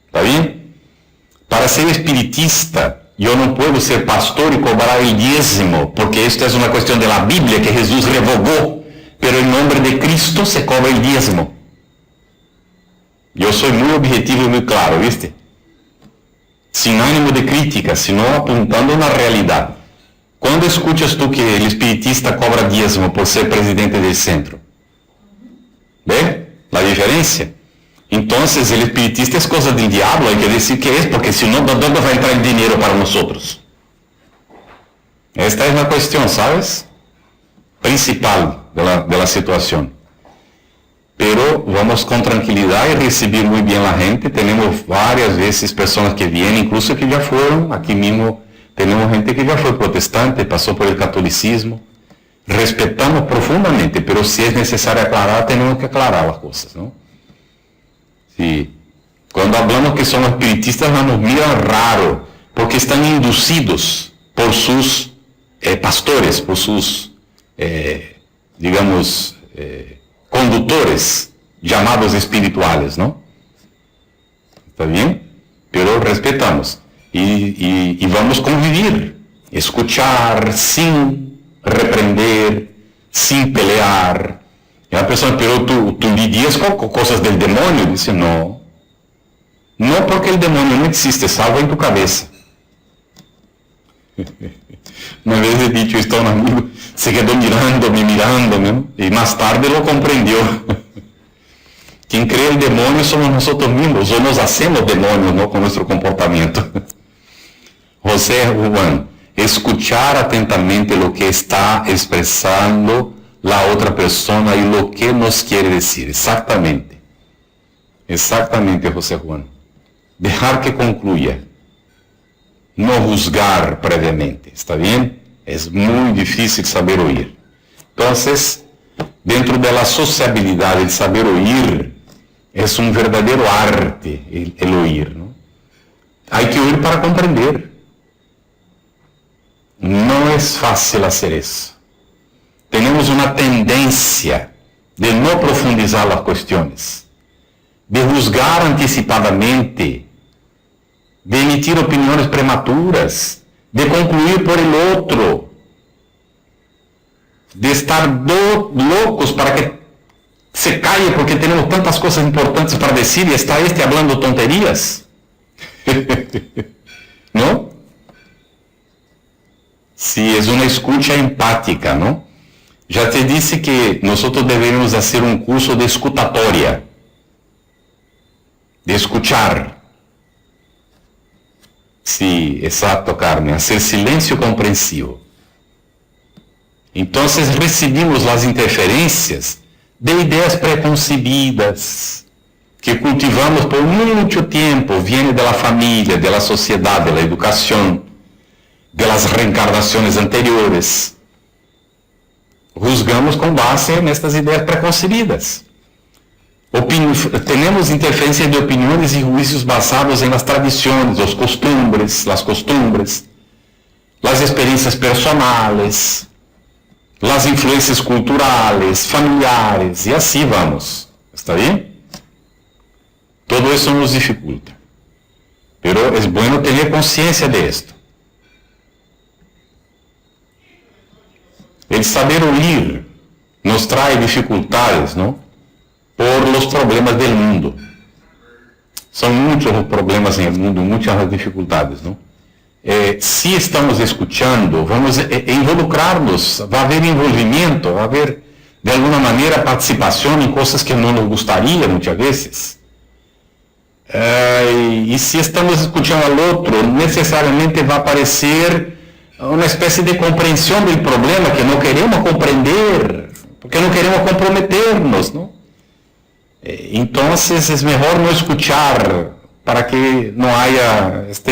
¿Está bien? Para ser espiritista, yo no puedo ser pastor y cobrar el diezmo, porque esto es una cuestión de la Biblia que Jesús revogó, pero en nombre de Cristo se cobra el diezmo. Yo soy muy objetivo y muy claro, ¿viste? Sin ánimo de crítica, sino apuntando a una realidad. ¿Cuándo escuchas tú que el espiritista cobra diezmo por ser presidente del centro? ¿Ve la diferencia? Entonces el espiritista es cosa del diablo, hay que decir que es, porque si no, ¿dónde va a entrar el dinero para nosotros? Esta es la cuestión, ¿sabes? Principal de la situación. Pero vamos con tranquilidad y recibir muy bien la gente. Tenemos varias veces personas que vienen, incluso que ya fueron, aquí mismo tenemos gente que ya fue protestante, pasó por el catolicismo. Respetamos profundamente, pero si es necesario aclarar, tenemos que aclarar las cosas, ¿no? Sí. Cuando hablamos que somos espiritistas, nos miran raro, porque están inducidos por sus pastores, por sus, conductores llamados espirituales, ¿no? ¿Está bien? Pero respetamos. Y vamos a convivir, escuchar sin reprender, sin pelear. Y la persona, pero tú lidias con cosas del demonio. Dice, no. No, porque el demonio no existe, salvo en tu cabeza. Una vez he dicho esto a un amigo, se quedó mirándome, ¿no? Y más tarde lo comprendió. Quien cree el demonio somos nosotros mismos, o nos hacemos demonios, ¿no? Con nuestro comportamiento. José Juan, escuchar atentamente lo que está expresando la otra persona y lo que nos quiere decir. Exactamente. Exactamente, José Juan. Dejar que concluya. no juzgar previamente, ¿está bien? Es muy difícil saber oír. Entonces, dentro de la sociabilidad, el saber oír es un verdadero arte, el oír, ¿no? Hay que oír para comprender. No es fácil hacer eso. Tenemos una tendencia de no profundizar las cuestiones, de juzgar anticipadamente, de emitir opiniones prematuras, de concluir por el otro, de estar locos para que se calle porque tenemos tantas cosas importantes para decir y está hablando tonterías. ¿No? Sí, es una escucha empática, ¿no? Ya te dije que nosotros debemos hacer un curso de escutatoria, de escuchar. Sí, exacto, Carmen, hacer silencio comprensivo. Entonces recibimos las interferencias de ideas preconcebidas que cultivamos por mucho tiempo, viene de la familia, de la sociedad, de la educación, de las reencarnaciones anteriores. Juzgamos com base nestas ideias preconcebidas. Temos interferência de opiniões e juízos basados em las tradições, os costumbres, as experiências personais, as influências culturais, familiares, e assim vamos. ¿Está bem? Todo isso nos dificulta. Pero é bueno ter consciência de esto. El saber oír nos trae dificultades, ¿no? Por los problemas del mundo. Son muchos los problemas en el mundo, muchas las dificultades, ¿no? Si estamos escuchando, vamos a involucrarnos, va a haber envolvimiento, va a haber de alguna manera participación en cosas que no nos gustaría muchas veces. Y si estamos escuchando al otro, necesariamente va a aparecer una especie de comprensión del problema que no queremos comprender, porque no queremos comprometernos, ¿no? Entonces es mejor no escuchar para que no haya esta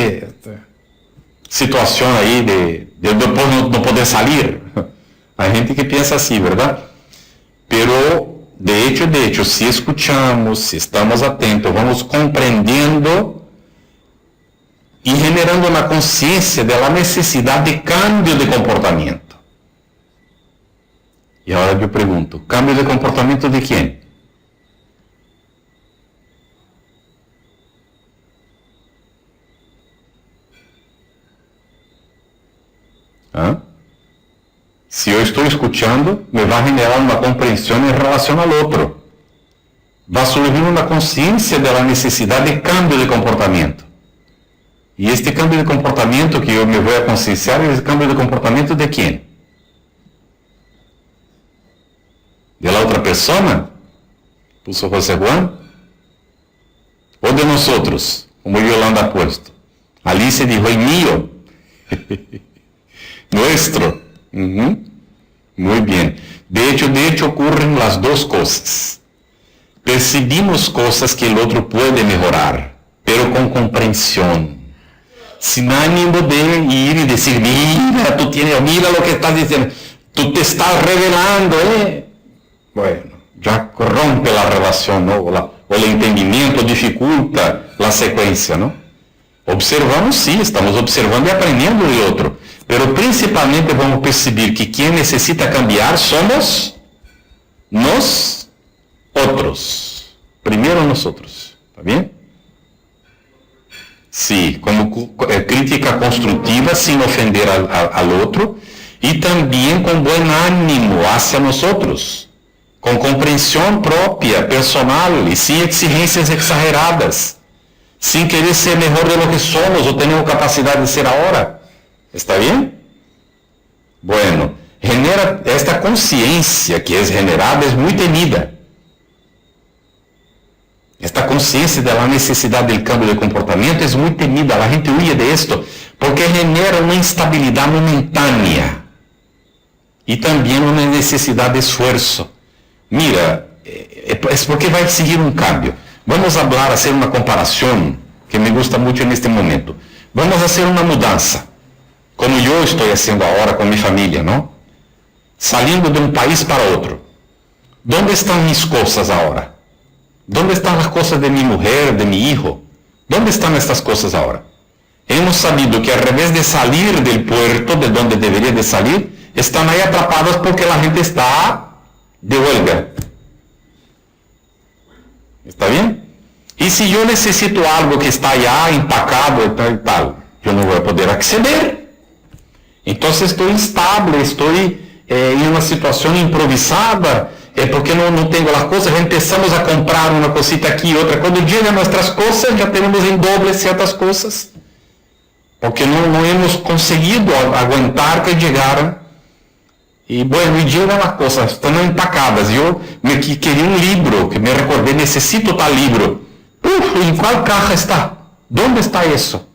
situación ahí de después no poder salir. Hay gente que piensa así, ¿verdad? Pero de hecho, si escuchamos, si estamos atentos, vamos comprendiendo y generando una conciencia de la necesidad de cambio de comportamiento. Y ahora yo pregunto, ¿cambio de comportamiento de quién? ¿Ah? Si yo estoy escuchando, me va a generar una comprensión en relación al otro. Va a surgir una conciencia de la necesidad de cambio de comportamiento. Y este cambio de comportamiento que yo me voy a concienciar es el cambio de comportamiento de quién? ¿De la otra persona? ¿Puso José Juan? ¿O de nosotros? Como Yolanda ha puesto. Alicia dijo, el mío. Nuestro. Muy bien. De hecho ocurren las dos cosas. Percibimos cosas que el otro puede mejorar, pero con comprensión. Sin ánimo de ir y decir, mira lo que estás diciendo, tú te estás revelando, ¿eh? Bueno, ya rompe la relación, ¿no? O el entendimiento dificulta la secuencia, ¿no? Observamos, sí, estamos observando y aprendiendo del otro, pero principalmente vamos a percibir que quien necesita cambiar somos nosotros. Primero nosotros, ¿está bien? Sí, como crítica constructiva sin ofender al otro y también con buen ánimo hacia nosotros, con comprensión propia, personal y sin exigencias exageradas, sin querer ser mejor de lo que somos o tenemos capacidad de ser ahora. ¿Está bien? Bueno, genera esta conciencia que es generada, es muy temida. Esta conciencia de la necesidad del cambio de comportamiento es muy temida, la gente huye de esto, porque genera una instabilidad momentánea y también una necesidad de esfuerzo. Mira, es porque va a exigir un cambio. Vamos a hablar, hacer una comparación que me gusta mucho en este momento. Vamos hacer una mudanza, como yo estoy haciendo ahora con mi familia, ¿no? Saliendo de un país para otro. ¿Dónde están mis cosas ahora? ¿Dónde están las cosas de mi mujer, de mi hijo? ¿Dónde están estas cosas ahora? Hemos sabido que al revés de salir del puerto, de donde debería de salir, están ahí atrapadas porque la gente está de huelga. ¿Está bien? Y si yo necesito algo que está allá empacado y tal, yo no voy a poder acceder. Entonces estoy instable, estoy en una situación improvisada, porque no tengo las cosas, empezamos a comprar una cosita aquí y otra. Cuando llegan nuestras cosas, ya tenemos en doble ciertas cosas, porque no hemos conseguido aguantar que llegaran. Y bueno, y llegan las cosas, están empacadas. Yo quería un libro, que me recordé, necesito tal libro. ¿En cuál caja está? ¿Dónde está eso?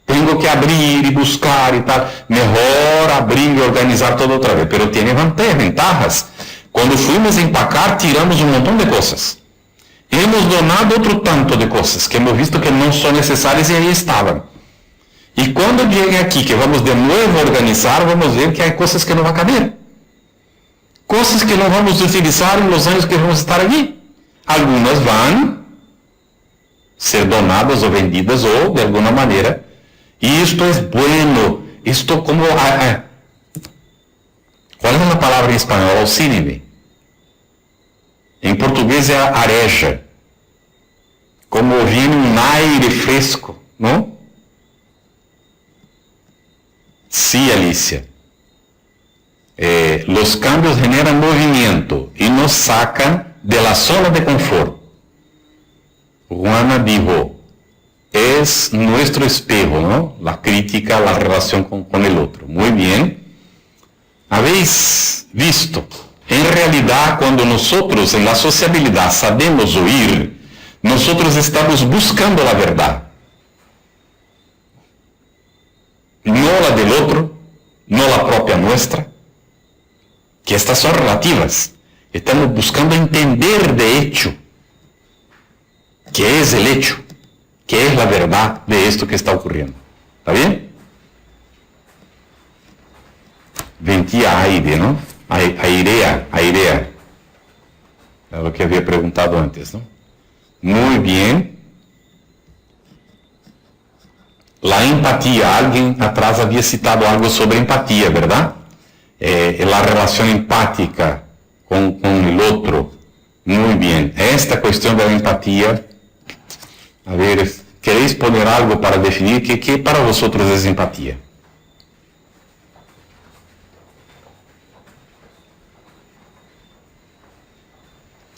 Tengo que abrir y buscar y tal. Mejor abrir y organizar todo otra vez. Pero tiene ventajas. Cuando fuimos a empacar, tiramos un montón de cosas. Hemos donado otro tanto de cosas que hemos visto que no son necesarias y ahí estaban. Y cuando llegue aquí, que vamos de nuevo a organizar, vamos a ver que hay cosas que no van a caber. Cosas que no vamos a utilizar en los años que vamos a estar allí. Algunas van ser donadas o vendidas o de alguna manera. Y esto es bueno. Esto como... ¿Cuál es la palabra en español? Auxílio. En portugués es areja. Como viene un aire fresco, ¿no? Sí, Alicia. Los cambios generan movimiento y nos sacan de la zona de confort. Juana dijo, es nuestro espejo, ¿no? La crítica, la relación con el otro. Muy bien. ¿Habéis visto? En realidad, cuando nosotros en la sociabilidad sabemos oír, nosotros estamos buscando la verdad. No la del otro, no la propia nuestra, que estas son relativas. Estamos buscando entender de hecho qué es el hecho, qué es la verdad de esto que está ocurriendo. ¿Está bien? Ventía aire, ¿no? Airea. Es lo que había preguntado antes, ¿no? Muy bien. La empatía. Alguien atrás había citado algo sobre empatía, ¿verdad? La relación empática con el otro. Muy bien. Esta cuestión de la empatía. A ver, ¿queréis poner algo para definir qué para vosotros es empatía?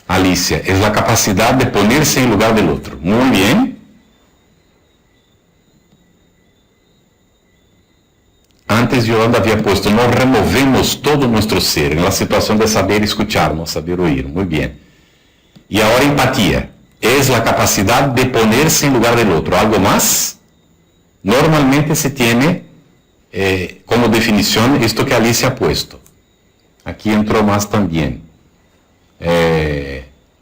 Alicia, es la capacidad de ponerse en lugar del otro. Muy bien. Antes Yolanda había puesto, nos removemos todo nuestro ser en la situación de saber escucharnos, saber oír. Muy bien. Y ahora empatía. Es la capacidad de ponerse en lugar del otro. ¿Algo más? Normalmente se tiene como definición esto que Alicia ha puesto. Aquí entró más también.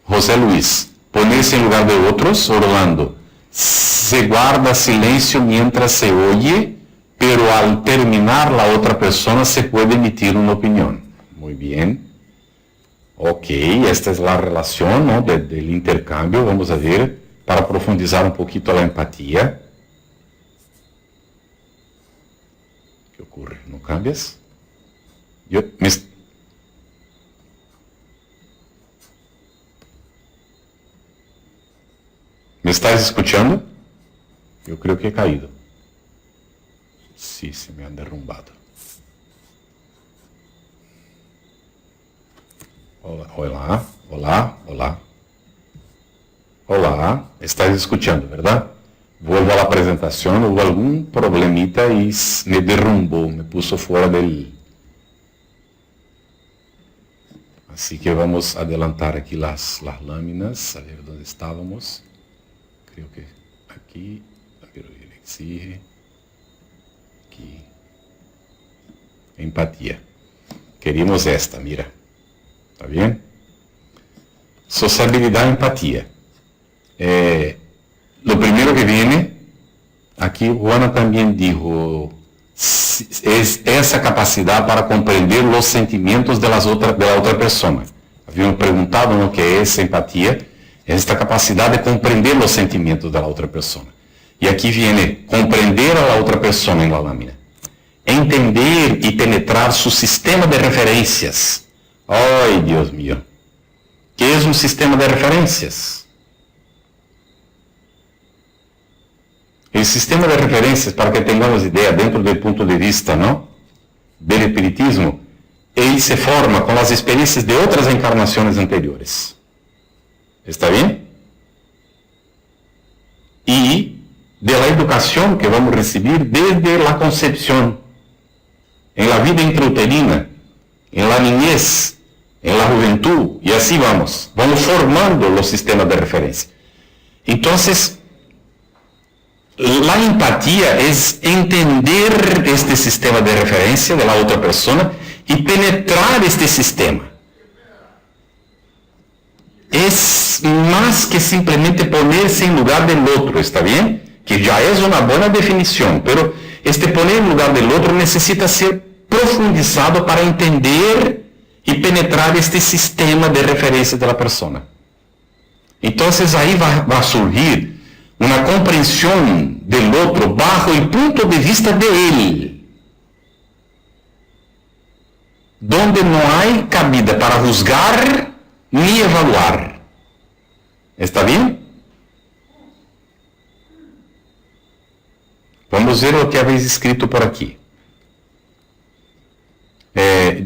José Luis, ponerse en lugar de otros. Orlando, se guarda silencio mientras se oye, pero al terminar la otra persona se puede emitir una opinión. Muy bien. Ok, esta es la relación, ¿no? del intercambio. Vamos a ver, para profundizar un poquito la empatía. ¿Qué ocurre? ¿No cambias? ¿Me estás escuchando? Yo creo que he caído. Sí, se me han derrumbado. Hola, estás escuchando, ¿verdad? Vuelvo a la presentación, hubo algún problemita y me derrumbó, me puso fuera del... Así que vamos a adelantar aquí las láminas, a ver dónde estábamos. Creo que aquí, exige, aquí, empatía. Queríamos esta, mira. ¿Está bien? Sociabilidad, empatía. Lo primero que viene, Aquí Juana también dijo, es esa capacidad para comprender los sentimientos de la otra persona. Habíamos preguntado lo que es empatía, esta capacidad de comprender los sentimientos de la otra persona. Y aquí viene comprender a la otra persona en la lámina. Entender y penetrar su sistema de referencias. ¡Ay, Dios mío! ¿Qué es un sistema de referencias? El sistema de referencias, para que tengamos idea, dentro del punto de vista, ¿no?, del espiritismo, él se forma con las experiencias de otras encarnaciones anteriores. ¿Está bien? Y de la educación que vamos a recibir desde la concepción, en la vida intrauterina, en la niñez, en la juventud, y así vamos formando los sistemas de referencia. Entonces, la empatía es entender este sistema de referencia de la otra persona y penetrar este sistema. Es más que simplemente ponerse en lugar del otro, ¿está bien? Que ya es una buena definición, pero este poner en lugar del otro necesita ser profundizado para entender y penetrar este sistema de referencia de la persona. Entonces ahí va a surgir una comprensión del otro bajo el punto de vista de él, donde no hay cabida para juzgar ni evaluar. ¿Está bien? Vamos ver lo que habéis escrito por aquí.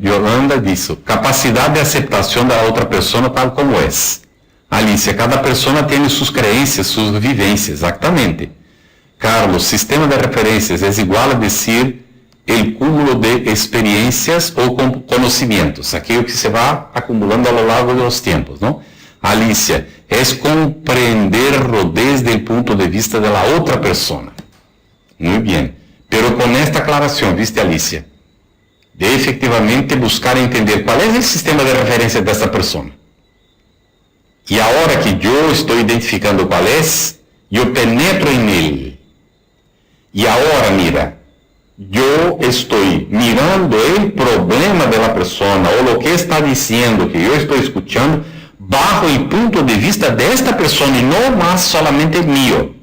Yolanda dice, capacidad de aceptación de la otra persona tal como es. Alicia, cada persona tiene sus creencias, sus vivencias, exactamente. Carlos, sistema de referencias es igual a decir el cúmulo de experiencias o conocimientos, aquello que se va acumulando a lo largo de los tiempos, ¿no? Alicia, es comprenderlo desde el punto de vista de la otra persona. Muy bien, pero con esta aclaración, ¿viste, Alicia? De efectivamente buscar entender cuál es el sistema de referencia de esta persona. Y ahora que yo estoy identificando cuál es, yo penetro en él. Y ahora, mira, yo estoy mirando el problema de la persona o lo que está diciendo, que yo estoy escuchando, bajo el punto de vista de esta persona y no más solamente mío.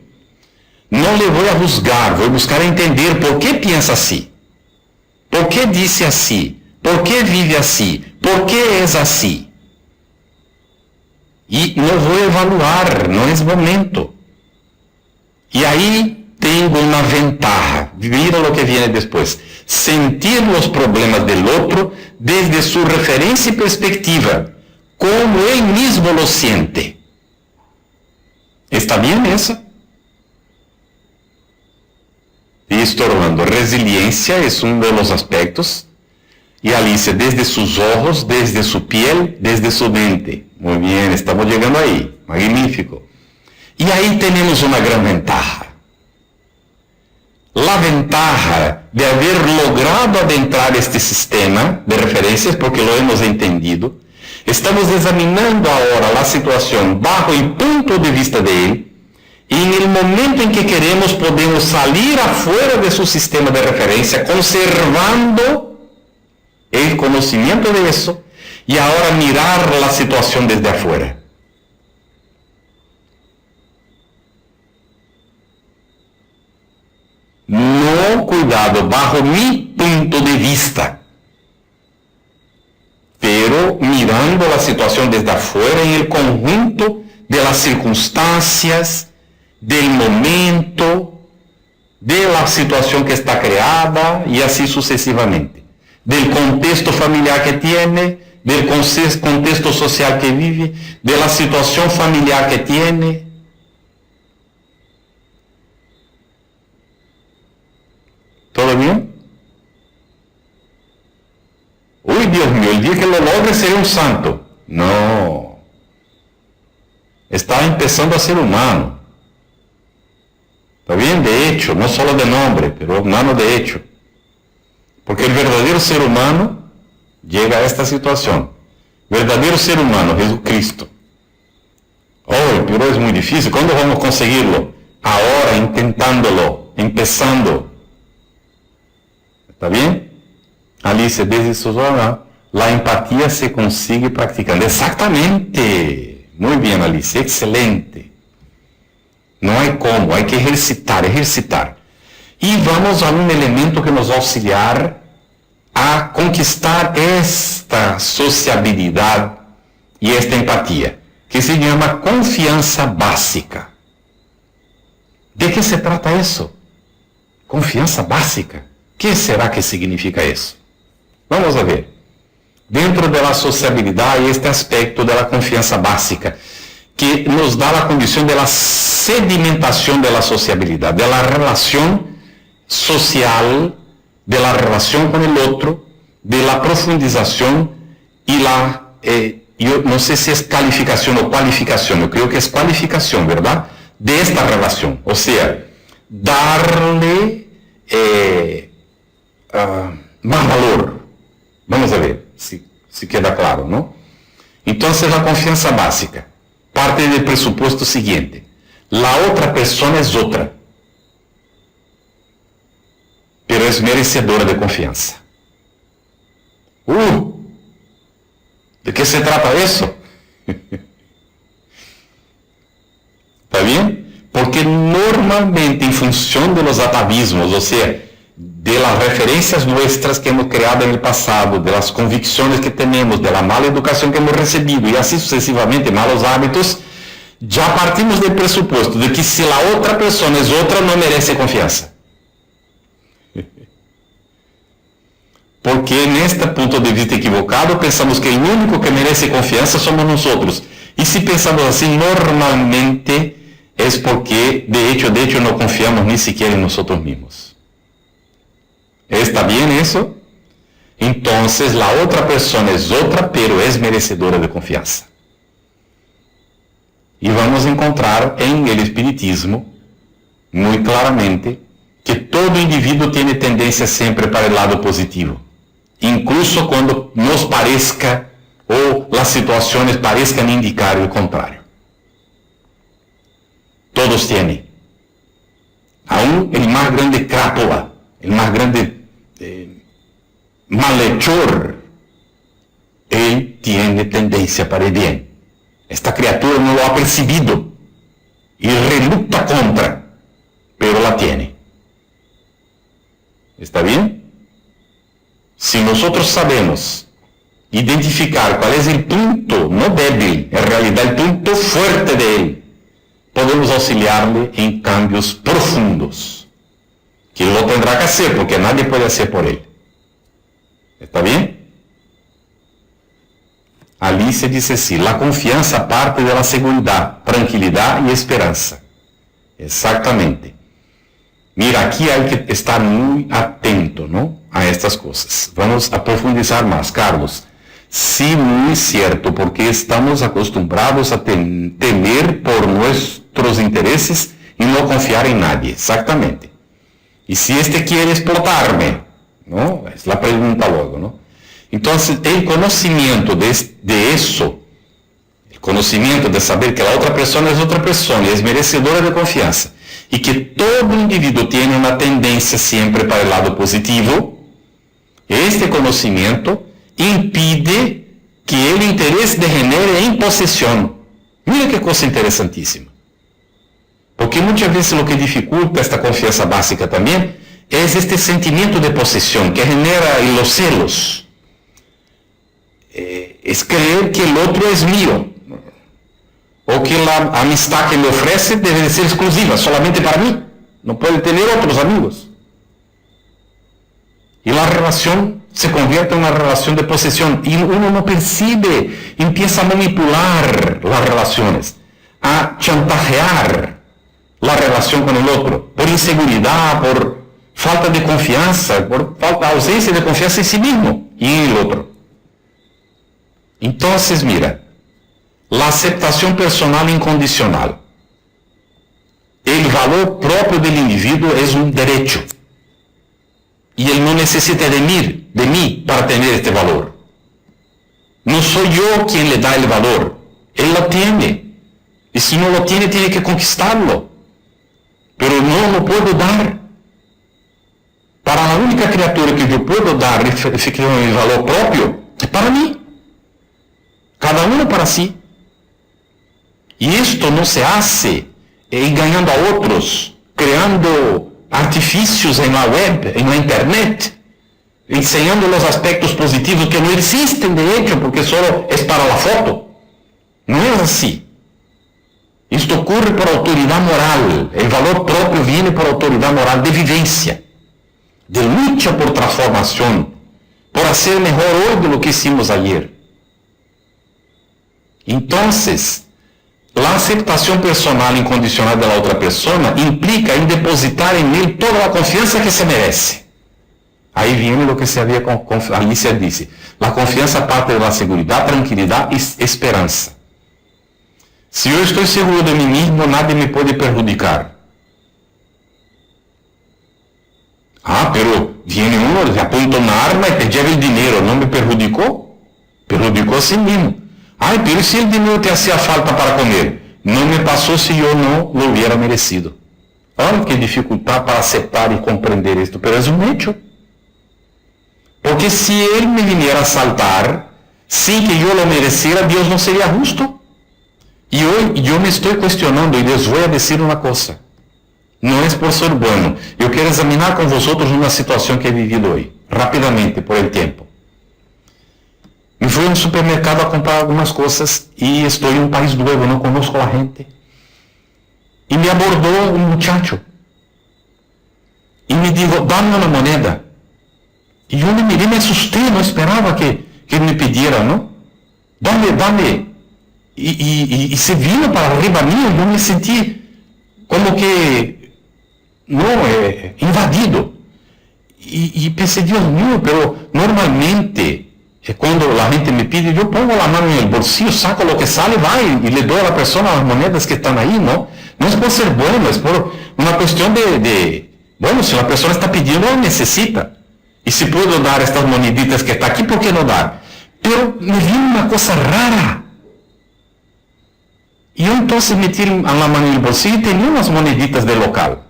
No le voy a juzgar, voy a buscar entender por qué piensa así, por qué dice así, por qué vive así, por qué es así. Y no voy a evaluar, no es momento. Y ahí tengo una ventaja. Mira lo que viene después. Sentir los problemas del otro desde su referencia y perspectiva, como él mismo lo siente. ¿Está bien eso? Y estoy hablando, resiliencia es uno de los aspectos. Y Alicia, desde sus ojos, desde su piel, desde su mente. Muy bien, estamos llegando ahí. Magnífico. Y ahí tenemos una gran ventaja. La ventaja de haber logrado adentrar este sistema de referencias, porque lo hemos entendido. Estamos examinando ahora la situación bajo el punto de vista de él. Y en el momento en que queremos, podemos salir afuera de su sistema de referencia, conservando el conocimiento de eso, y ahora mirar la situación desde afuera. No, cuidado, bajo mi punto de vista, pero mirando la situación desde afuera en el conjunto de las circunstancias, del momento, de la situación que está creada y así sucesivamente. Del contexto familiar que tiene, del contexto social que vive, de la situación familiar que tiene. ¿Todo bien? Uy, Dios mío, el día que lo logre seré un santo. No. Está empezando a ser humano. ¿Está bien? De hecho, no solo de nombre, pero humano de hecho. Porque el verdadero ser humano llega a esta situación. Verdadero ser humano, Jesucristo. Oh, pero es muy difícil. ¿Cuándo vamos a conseguirlo? Ahora, intentándolo, empezando. ¿Está bien? Alice desde Susana, la empatía se consigue practicando. Exactamente. Muy bien, Alice, excelente. No hay cómo, hay que ejercitar, ejercitar. Y vamos a un elemento que nos va a auxiliar a conquistar esta sociabilidad y esta empatía, que se llama confianza básica. ¿De qué se trata eso? Confianza básica. ¿Qué será que significa eso? Vamos a ver. Dentro de la sociabilidad hay este aspecto de la confianza básica, que nos da la condición de la sedimentación de la sociabilidad, de la relación social, de la relación con el otro, de la profundización y la, yo no sé si es calificación o cualificación, yo creo que es cualificación, ¿verdad?, de esta relación. O sea, darle más valor. Vamos a ver si queda claro, ¿no? Entonces, la confianza básica parte del presupuesto siguiente: la otra persona es otra, pero es merecedora de confianza. ¿De qué se trata eso? ¿Está bien? Porque normalmente, en función de los atavismos, o sea, de las referencias nuestras que hemos creado en el pasado, de las convicciones que tenemos, de la mala educación que hemos recibido y así sucesivamente, malos hábitos, ya partimos del presupuesto de que si la otra persona es otra, no merece confianza. Porque en este punto de vista equivocado pensamos que el único que merece confianza somos nosotros. Y si pensamos así, normalmente es porque de hecho no confiamos ni siquiera en nosotros mismos. ¿Está bien eso? Entonces la otra persona es otra, pero es merecedora de confianza. Y vamos a encontrar en el espiritismo muy claramente que todo individuo tiene tendencia siempre para el lado positivo, incluso cuando nos parezca o las situaciones parezcan indicar el contrario. Todos tienen. Aún el más grande crápula, el más grande malhechor, él tiene tendencia para el bien. Esta criatura no lo ha percibido y relucta contra, pero la tiene. ¿Está bien? Si nosotros sabemos identificar cuál es el punto, no débil, en realidad el punto fuerte de él, podemos auxiliarle en cambios profundos, que él lo tendrá que hacer porque nadie puede hacer por él. ¿Está bien? Alice dice así: la confianza parte de la seguridad, tranquilidad y esperanza. Exactamente. Mira, aquí hay que estar muy atento, ¿no?, a estas cosas. Vamos a profundizar más, Carlos. Sí, muy cierto, porque estamos acostumbrados a temer por nuestros intereses y no confiar en nadie. Exactamente. Y si este quiere explotarme, ¿no? Es la pregunta luego, ¿no? Entonces, el conocimiento de eso, el conocimiento de saber que la otra persona es otra persona y es merecedora de confianza, y que todo individuo tiene una tendencia siempre para el lado positivo, este conocimiento impide que el interés degenere en posesión. Mira qué cosa interesantísima. Porque muchas veces lo que dificulta esta confianza básica también es este sentimiento de posesión que genera en los celos. Es creer que el otro es mío, o que la amistad que me ofrece debe de ser exclusiva, solamente para mí, no puede tener otros amigos. Y la relación se convierte en una relación de posesión, y uno no percibe, empieza a manipular las relaciones, a chantajear la relación con el otro, por inseguridad, por falta de confianza, por ausencia de confianza en sí mismo y en el otro. Entonces, mira, la aceptación personal incondicional, el valor propio del individuo es un derecho, y él no necesita de mí para tener este valor. No soy yo quien le da el valor, él lo tiene, y si no lo tiene, tiene que conquistarlo, pero no lo puedo dar, para a única criatura que eu posso dar efectivamente valor próprio, é para mim. Cada um para si. E isto não se hace enganando a outros, criando artifícios na web, na internet, ensinando os aspectos positivos que não existem de hecho, porque só é para a foto. Não é assim. Isto ocorre por autoridade moral. O valor próprio vem por autoridade moral de vivência, de luta por transformação, por ser melhor hoje do que hicimos ayer. Então, a aceitação personal incondicional da outra pessoa implica em depositar em ele toda a confiança que se merece. Aí vem o que Alicia disse. A confiança parte da segurança, tranquilidade e esperança. Se eu estou seguro de mim mesmo, nada me pode prejudicar. Pero viene uno, le apunta uma arma e te lleva o dinheiro. Não me perjudicou? Perjudicou a si mesmo. Pero se o dinheiro te hacía falta para comer, não me passou se eu não lo hubiera merecido. Olha que dificuldade para aceitar e compreender isto, pero é um hecho. Porque se ele me viniera a asaltar, sem que eu lo mereciera, Deus não seria justo. E hoje eu me estou questionando e les vou dizer uma coisa. Não é por ser bueno. Eu quero examinar com vosotros uma situação que he vivido hoje, rapidamente, por el tempo. Me fui a um supermercado a comprar algumas coisas e estou em um país novo, não conozco a gente. E me abordou um muchacho. E me dijo, dá-me uma moneda. E eu me mirei, me assustei, não esperava que ele me pediera, não? Dá-me. E se vino para arriba mim, eu me senti como que invadido. E pensei, Deus meu, pero normalmente, quando a gente me pide, eu pongo a mão no bolsillo, saco o que sale, vai e le dou a pessoa as moedas que estão aí, não? Não é por ser bueno, é por uma questão bueno, se a pessoa está pedindo, ela necessita. E se puedo dar estas moneditas que está aqui, por que não dar? Pero me vino uma coisa rara. E eu então meti a mão no bolsillo e tinha umas moneditas de local.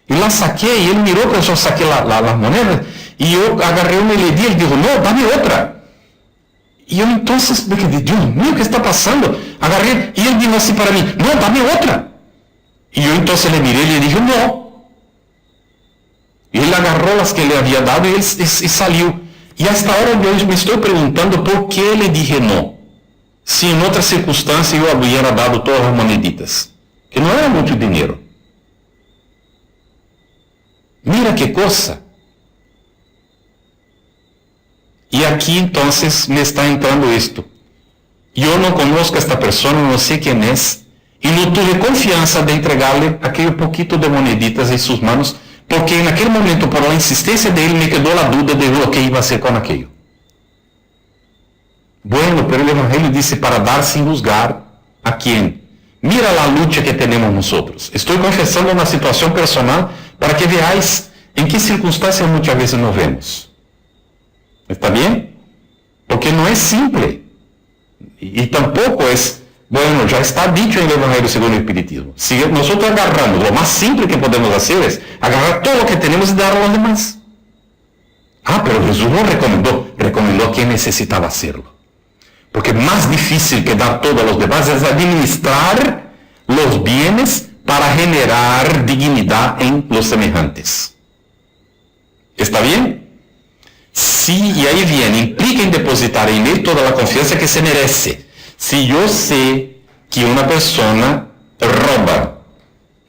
E lá saquei, e ele mirou que eu só saquei as moedas, e eu agarrei uma e lhe di, ele disse, não, dá-me outra. E eu então, Deus meu, o que está passando? Agarrei, e ele disse assim para mim, não, dá-me outra. E eu então lhe mirei e lhe disse, não. E ele agarrou as que ele havia dado e saiu. E a esta hora eu me estou perguntando por que ele disse não. Se em outra circunstância eu havia dado todas as moneditas, que não era muito dinheiro. Mira que coisa. E aqui então me está entrando isto. Eu não conosco esta pessoa, não sei quem é, e não tive confiança de entregar-lhe aquele pouquinho de moneditas em suas mãos, porque naquele momento, por a insistência dele, me quedou a dúvida de o que ia a ser com aquilo. Bueno, pero el Evangelio dice para dar sin juzgar a quien. Mira la lucha que tenemos nosotros. Estoy confesando una situación personal para que veáis en qué circunstancias muchas veces nos vemos. ¿Está bien? Porque no es simple. Y tampoco es, bueno, ya está dicho en el Evangelio según el Espiritismo. Si nosotros agarramos, lo más simple que podemos hacer es agarrar todo lo que tenemos y dar a los demás. Pero Jesús no recomendó a quien necesitaba hacerlo. Porque más difícil que dar todo a los demás es administrar los bienes para generar dignidad en los semejantes. ¿Está bien? Sí, y ahí viene, implica en depositar en él toda la confianza que se merece. Si yo sé que una persona roba,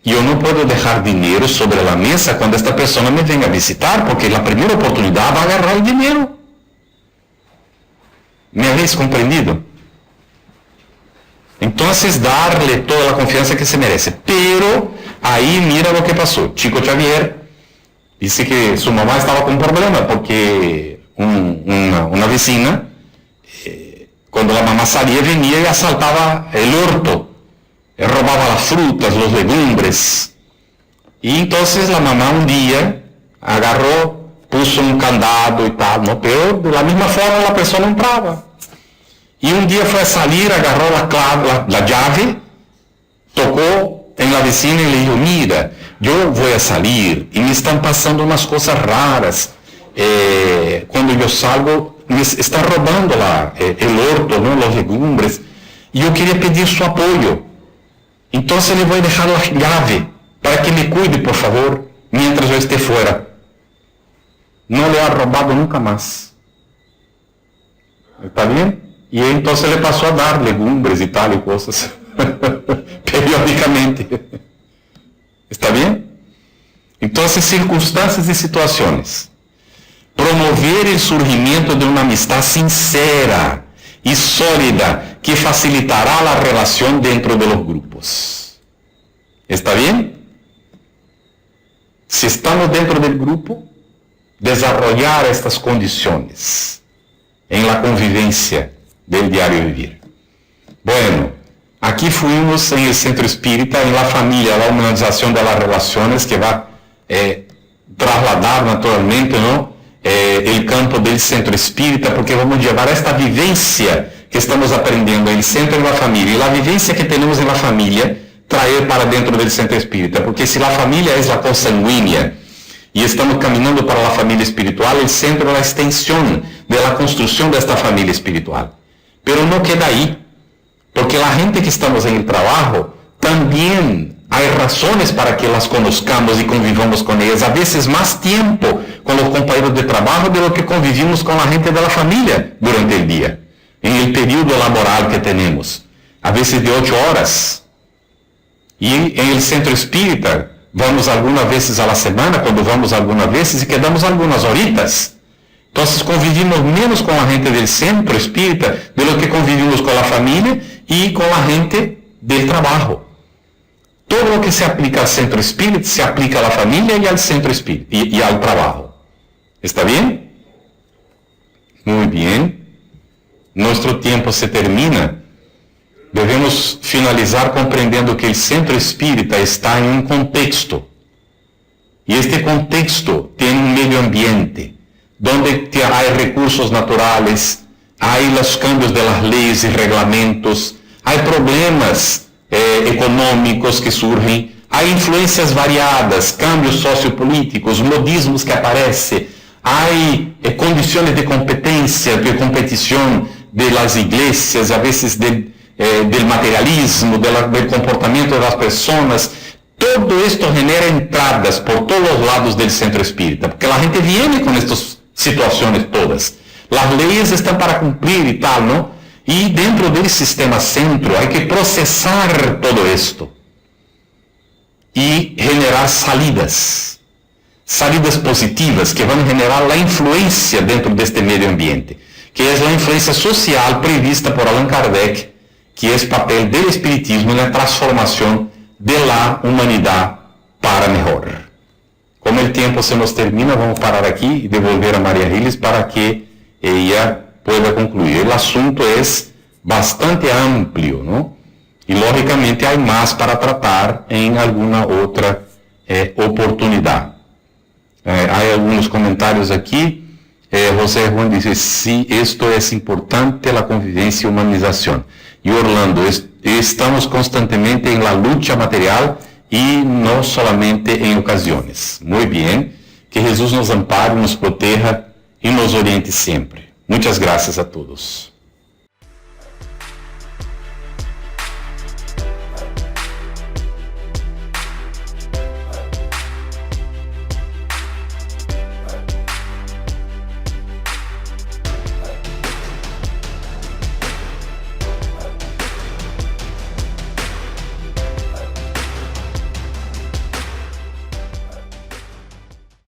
yo no puedo dejar dinero sobre la mesa cuando esta persona me venga a visitar, porque la primera oportunidad va a agarrar el dinero. ¿Me habéis comprendido? Entonces, darle toda la confianza que se merece. Pero, ahí mira lo que pasó. Chico Xavier dice que su mamá estaba con un problema, porque una vecina, cuando la mamá salía, venía y asaltaba el horto. Robaba las frutas, los legumbres. Y entonces la mamá un día agarró, puso un candado y tal, ¿no? Pero de la misma forma la persona entraba. Y un día fue a salir, agarró la llave, tocó en la vecina y le dijo, mira, yo voy a salir y me están pasando unas cosas raras. Cuando yo salgo, me está robando el horto, ¿no? Los legumbres. Y yo quería pedir su apoyo. Entonces le voy a dejar la llave para que me cuide, por favor, mientras yo esté fuera. No le ha robado nunca más. ¿Está bien? Y entonces le pasó a dar legumbres y tal y cosas. Periódicamente. ¿Está bien? Entonces, circunstancias y situaciones. Promover el surgimiento de una amistad sincera y sólida que facilitará la relación dentro de los grupos. ¿Está bien? Si estamos dentro del grupo, desarrollar estas condiciones en la convivencia del diario vivir. Bueno, aquí fuimos en el Centro Espírita, en la familia, la humanización de las relaciones que va a trasladar naturalmente, ¿no? El campo del Centro Espírita, porque vamos a llevar esta vivencia que estamos aprendiendo en el centro de la familia y la vivencia que tenemos en la familia, traer para dentro del Centro Espírita, porque si la familia es la consanguínea y estamos caminando para la familia espiritual, el centro es la extensión de la construcción de esta familia espiritual. Pero no queda ahí, porque la gente que estamos en el trabajo, también hay razones para que las conozcamos y convivamos con ellas. A veces más tiempo con los compañeros de trabajo de lo que convivimos con la gente de la familia durante el día, en el periodo laboral que tenemos, a veces de 8 horas. Y en el Centro Espírita, vamos algunas veces a la semana, cuando vamos algunas veces, y quedamos algunas horitas. Entonces convivimos menos con la gente del Centro Espírita de lo que convivimos con la familia y con la gente del trabajo. Todo lo que se aplica al Centro Espírita se aplica a la familia y al Centro Espírita y al trabajo. ¿Está bien? Muy bien. Nuestro tiempo se termina. Devemos finalizar compreendendo que el Centro Espírita está en un contexto. Y este contexto tiene un medio ambiente, donde hay recursos naturales, hay los cambios de las leyes y reglamentos, hay problemas econômicos que surgem, há influências variadas, cambios sociopolíticos, modismos que aparecem, há condições de competência, de competição de las iglesias, a veces del materialismo, del comportamento das pessoas. Todo esto genera entradas por todos os lados del Centro Espírita, porque a gente viene com estas situações todas. As leis estão para cumprir e tal, não? E dentro del sistema centro hay que procesar todo esto y generar salidas positivas que van a generar la influencia dentro de este medio ambiente, que es la influencia social prevista por Allan Kardec, que es papel del espiritismo en la transformación de la humanidad para mejor. Como el tiempo se nos termina, vamos a parar aquí y devolver a María Giles para que ella pueda concluir. El asunto es bastante amplio, ¿no? Y lógicamente hay más para tratar en alguna otra oportunidad. Hay algunos comentarios aquí. José Juan dice, sí, esto es importante, la convivencia y humanización. Y Orlando, estamos constantemente en la lucha material y no solamente en ocasiones. Muy bien. Que Jesús nos ampare, nos proteja y nos oriente siempre. Muchas gracias a todos.